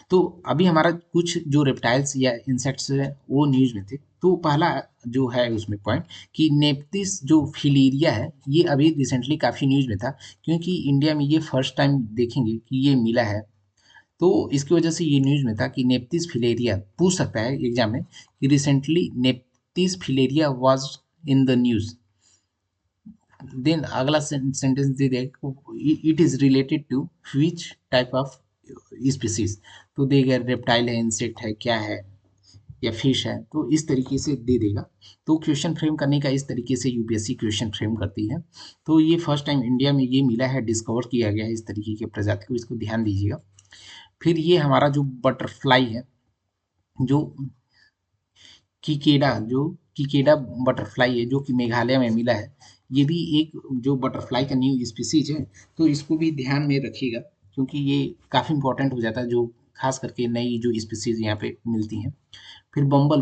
तो अभी हमारा कुछ जो रेप्टाइल्स या इंसेक्ट्स है वो न्यूज़ में थे। तो पहला जो है उसमें पॉइंट कि नेप्तिस जो फिलीरिया है ये अभी रिसेंटली काफ़ी न्यूज़ में था, क्योंकि इंडिया में ये फर्स्ट टाइम देखेंगे कि ये मिला है। तो इसकी वजह से ये न्यूज़ में था कि नेप्तिस फिलेरिया पूछ सकता है एग्जाम में कि रिसेंटली नेप्तिस filaria was in the news. Then अगला सेंटेंस दे दे, it is related to which type of species, तो देगा रेप्टाइल है, इंसेक्ट है, क्या है, या फिश है, तो इस तरीके से दे देगा। तो क्वेश्चन फ्रेम करने का इस तरीके से यूपीएससी क्वेश्चन फ्रेम करती है। तो ये फर्स्ट टाइम इंडिया में ये मिला है, डिस्कवर किया गया है इस तरीके के प्रजाति को, इसको ध्यान दीजिएगा। फिर ये हमारा जो बटरफ्लाई है, जो किकेडा बटरफ्लाई है जो कि मेघालय में मिला है, ये भी एक जो बटरफ्लाई का न्यू स्पीसीज है, तो इसको भी ध्यान में रखिएगा क्योंकि ये काफ़ी इंपॉर्टेंट हो जाता है, जो खास करके नई जो स्पीसीज यहाँ पे मिलती हैं। फिर बम्बल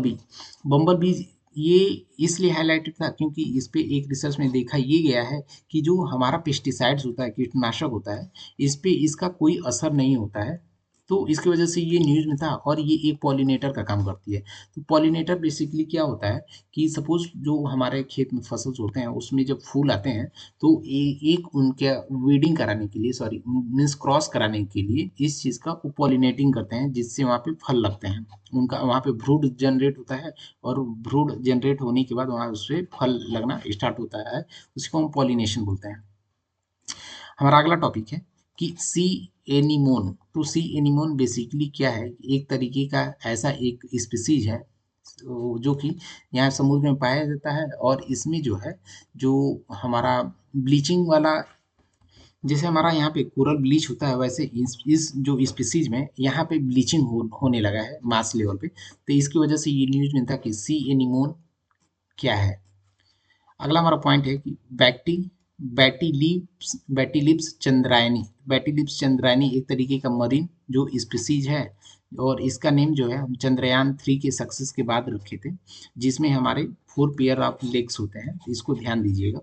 बी ये इसलिए हाईलाइटेड था क्योंकि इस पे एक रिसर्च में देखा ये गया है कि जो हमारा पेस्टिसाइड्स होता है, कीटनाशक होता है, इस पे इसका कोई असर नहीं होता है। तो इसकी वजह से ये न्यूज़ में था, और ये एक पॉलिनेटर का काम करती है। तो पॉलिनेटर बेसिकली क्या होता है कि सपोज जो हमारे खेत में फसल होते हैं उसमें जब फूल आते हैं, तो एक उनके वीडिंग कराने के लिए, सॉरी मीन्स क्रॉस कराने के लिए इस चीज़ का वो पॉलिनेटिंग करते हैं, जिससे वहाँ पे फल लगते हैं, उनका वहाँ पे भ्रूण जनरेट होता है, और भ्रूण जनरेट होने के बाद वहाँ उससे फल लगना स्टार्ट होता है, उसी को हम पॉलिनेशन बोलते हैं। हमारा अगला टॉपिक है कि सी एनीमोन। तो सी एनीमोन बेसिकली क्या है, एक तरीके का ऐसा एक स्पीसीज है जो कि यहाँ समुद्र में पाया जाता है, और इसमें जो है जो हमारा ब्लीचिंग वाला, जैसे हमारा यहाँ पे कोरल ब्लीच होता है, वैसे इस जो स्पीसीज में यहाँ पे ब्लीचिंग होने लगा है मास लेवल पे। तो इसकी वजह से ये न्यूज में था कि सी एनीमोन क्या है। अगला हमारा पॉइंट है कि बैटी लिप्स चंद्रायनी एक तरीके का मरीन जो स्पीसीज है, और इसका नेम जो है हम चंद्रयान 3 के सक्सेस के बाद रखे थे, जिसमें हमारे 4 पेयर ऑफ लेग्स होते हैं, इसको ध्यान दीजिएगा।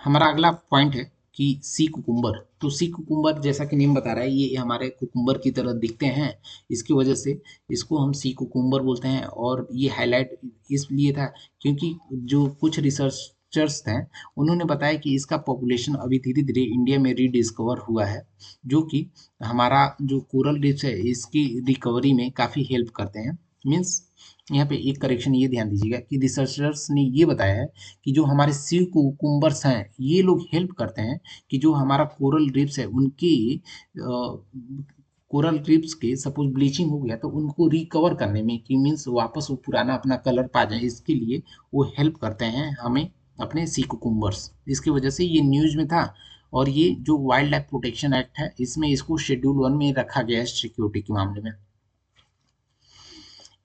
हमारा अगला पॉइंट है कि सी कुकुम्बर। तो सी कुकुम्बर जैसा कि नेम बता रहा है ये हमारे कुकुम्बर की तरह दिखते हैं, इसकी वजह से इसको हम सी कुकुम्बर बोलते हैं। और ये हाईलाइट इसलिए था क्योंकि जो कुछ रिसर्चर्स हैं उन्होंने बताया कि इसका पॉपुलेशन अभी धीरे धीरे इंडिया में रीडिस्कवर हुआ है, जो कि हमारा जो कोरल रीफ्स है इसकी रिकवरी में काफ़ी हेल्प करते हैं। मीन्स यहाँ पे एक करेक्शन ये ध्यान दीजिएगा कि रिसर्चर्स ने ये बताया है कि जो हमारे सी कुकुम्बर्स हैं ये लोग हेल्प करते हैं कि जो हमारा कोरल रीफ्स है उनकी कोरल रीफ्स के सपोज ब्लीचिंग हो गया तो उनको रिकवर करने में, कि मीन्स वापस वो पुराना अपना कलर पा जाए, इसके लिए वो हेल्प करते हैं हमें अपने सी कुकुम्बर्स। इसकी वजह से ये न्यूज़ में था, और ये जो वाइल्ड लाइफ प्रोटेक्शन एक्ट है इसमें इसको शेड्यूल 1 में रखा गया है सिक्योरिटी के मामले में।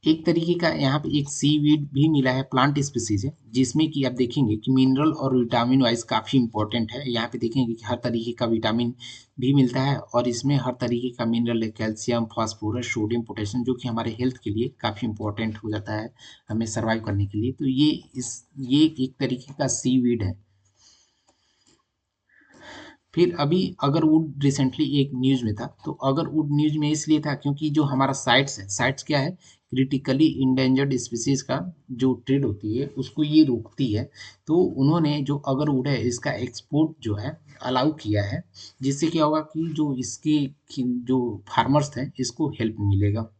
एक तरीके का यहाँ पे एक सीवीड भी मिला है, प्लांट स्पीसीज है, जिसमें कि आप देखेंगे कि मिनरल और विटामिन वाइज काफ़ी इंपॉर्टेंट है। यहाँ पे देखेंगे कि हर तरीके का विटामिन भी मिलता है और इसमें हर तरीके का मिनरल है, कैल्शियम, फास्फोरस, सोडियम, पोटेशियम, जो कि हमारे हेल्थ के लिए काफ़ी इंपॉर्टेंट हो जाता है हमें सर्वाइव करने के लिए। तो ये एक तरीके का सीवीड है। फिर अभी अगरवुड रिसेंटली एक न्यूज़ में था, तो अगरवुड न्यूज़ में इसलिए था क्योंकि जो हमारा साइट्स है, साइट्स क्या है, क्रिटिकली इंडेंजर्ड स्पीसीज का जो ट्रेड होती है उसको ये रोकती है। तो उन्होंने जो अगरवुड है इसका एक्सपोर्ट जो है अलाउ किया है, जिससे क्या होगा कि जो इसके जो फार्मर्स हैं इसको हेल्प मिलेगा।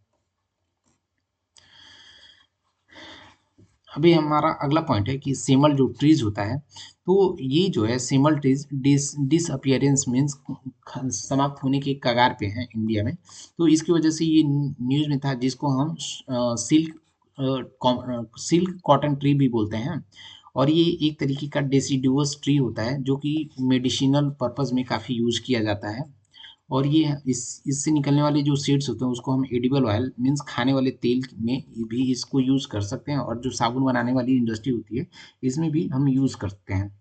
अभी हमारा अगला पॉइंट है कि सेमल जो ट्रीज होता है, तो ये जो है सेमल ट्रीज डिसअपियरेंस मीन्स समाप्त होने के कगार पे हैं इंडिया में। तो इसकी वजह से ये न्यूज़ में था, जिसको हम सिल्क कॉटन ट्री भी बोलते हैं। और ये एक तरीके का डेसिडुअस ट्री होता है जो कि मेडिसिनल पर्पस में काफ़ी यूज किया जाता है। और ये इससे निकलने वाले जो सीड्स होते हैं उसको हम एडिबल ऑयल मीन्स खाने वाले तेल में भी इसको यूज़ कर सकते हैं, और जो साबुन बनाने वाली इंडस्ट्री होती है इसमें भी हम यूज़ कर सकते हैं।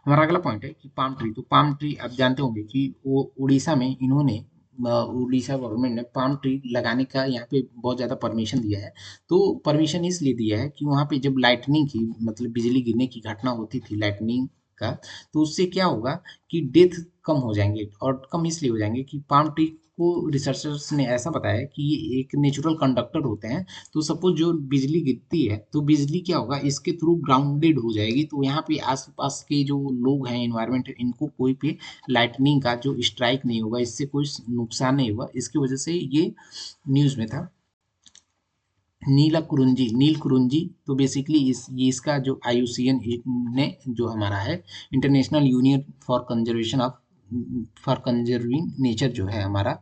हमारा अगला पॉइंट है कि पाम ट्री। तो पाम ट्री आप जानते होंगे कि वो उड़ीसा में इन्होंने उड़ीसा गवर्नमेंट ने पाम ट्री लगाने का यहाँ पे बहुत ज़्यादा परमिशन दिया है। तो परमिशन इसलिए दिया है कि वहाँ पे जब लाइटनिंग की मतलब बिजली गिरने की घटना होती थी लाइटनिंग का, तो उससे क्या होगा कि डेथ कम हो जाएंगे। और कम इसलिए हो जाएंगे कि पाम ट्री को रिसर्चर्स ने ऐसा बताया कि ये एक नेचुरल कंडक्टर होते हैं। तो सपोज जो बिजली गिरती है तो बिजली क्या होगा इसके थ्रू ग्राउंडेड हो जाएगी, तो यहाँ पे आसपास के जो लोग हैं इन्वायरमेंट है इनको कोई पे लाइटनिंग का जो स्ट्राइक नहीं होगा, इससे कोई नुकसान नहीं होगा। इसकी वजह से ये न्यूज़ में था। नीला कुरुंजी, नील कुरुंजी, तो बेसिकली ये इसका जो आईयूसीएन ने जो हमारा है international union for conserving nature जो है हमारा,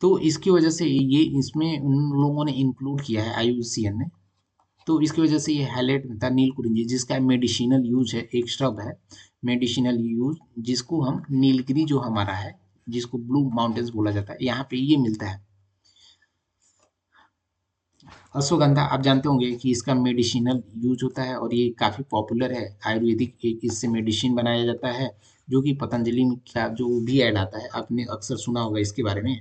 तो इसकी वजह से ये इसमें उन लोगों ने इंक्लूड किया है आईयूसीएन ने। तो इसकी वजह से ये हाईलाइट था नील कुरिंजी, जिसका मेडिसिनल यूज है, एक श्रब है मेडिसिनल यूज, जिसको हम नीलगिरी जो हमारा है, जिसको ब्लू माउंटेन्स बोला जाता है, यहाँ पे ये मिलता है। अश्वगंधा आप जानते होंगे कि इसका मेडिसिनल यूज होता है और ये काफ़ी पॉपुलर है आयुर्वेदिक, एक इससे मेडिसिन बनाया जाता है, जो कि पतंजलि का जो भी ऐड आता है आपने अक्सर सुना होगा इसके बारे में।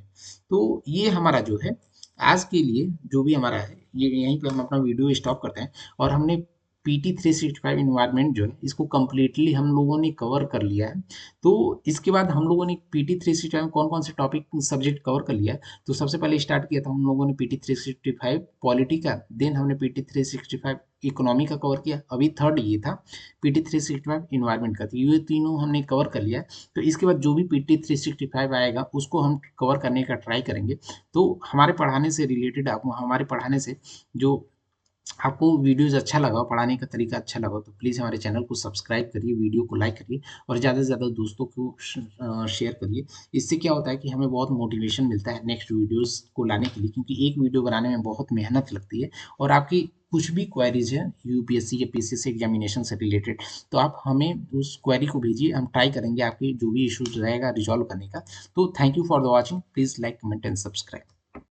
तो ये हमारा जो है आज के लिए जो भी हमारा है ये यहीं पे हम अपना वीडियो स्टॉप करते हैं। और हमने PT 365 इन्वायरमेंट जो है इसको कम्प्लीटली हम लोगों ने कवर कर लिया है। तो इसके बाद हम लोगों ने PT 365 में कौन कौन से टॉपिक सब्जेक्ट कवर कर लिया है। तो सबसे पहले स्टार्ट किया था हम लोगों ने PT 365 पॉलिटी का, देन हमने PT 365 इकोनॉमी का कवर किया, अभी थर्ड ये था PT 365 इन्वायरमेंट का। तो ये तीनों हमने कवर कर लिया। तो इसके बाद जो भी PT 365 आएगा उसको हम कवर करने का ट्राई करेंगे। तो हमारे पढ़ाने से रिलेटेड, आप हमारे पढ़ाने से जो आपको वीडियोज़ अच्छा लगा, पढ़ाने का तरीका अच्छा लगा, तो प्लीज़ हमारे चैनल को सब्सक्राइब करिए, वीडियो को लाइक करिए और ज़्यादा से ज़्यादा दोस्तों को शेयर करिए। इससे क्या होता है कि हमें बहुत मोटिवेशन मिलता है नेक्स्ट वीडियोज़ को लाने के लिए, क्योंकि एक वीडियो बनाने में बहुत मेहनत लगती है। और आपकी कुछ भी क्वेरीज है यूपीएससी या पीसीएससी एग्जामिनेशन से रिलेटेड, तो आप हमें उस क्वेरी को भेजिए, हम ट्राई करेंगे आपके जो भी इश्यूज रहेगा रिजॉल्व करने का। तो thank you for the watching, please like comment and subscribe.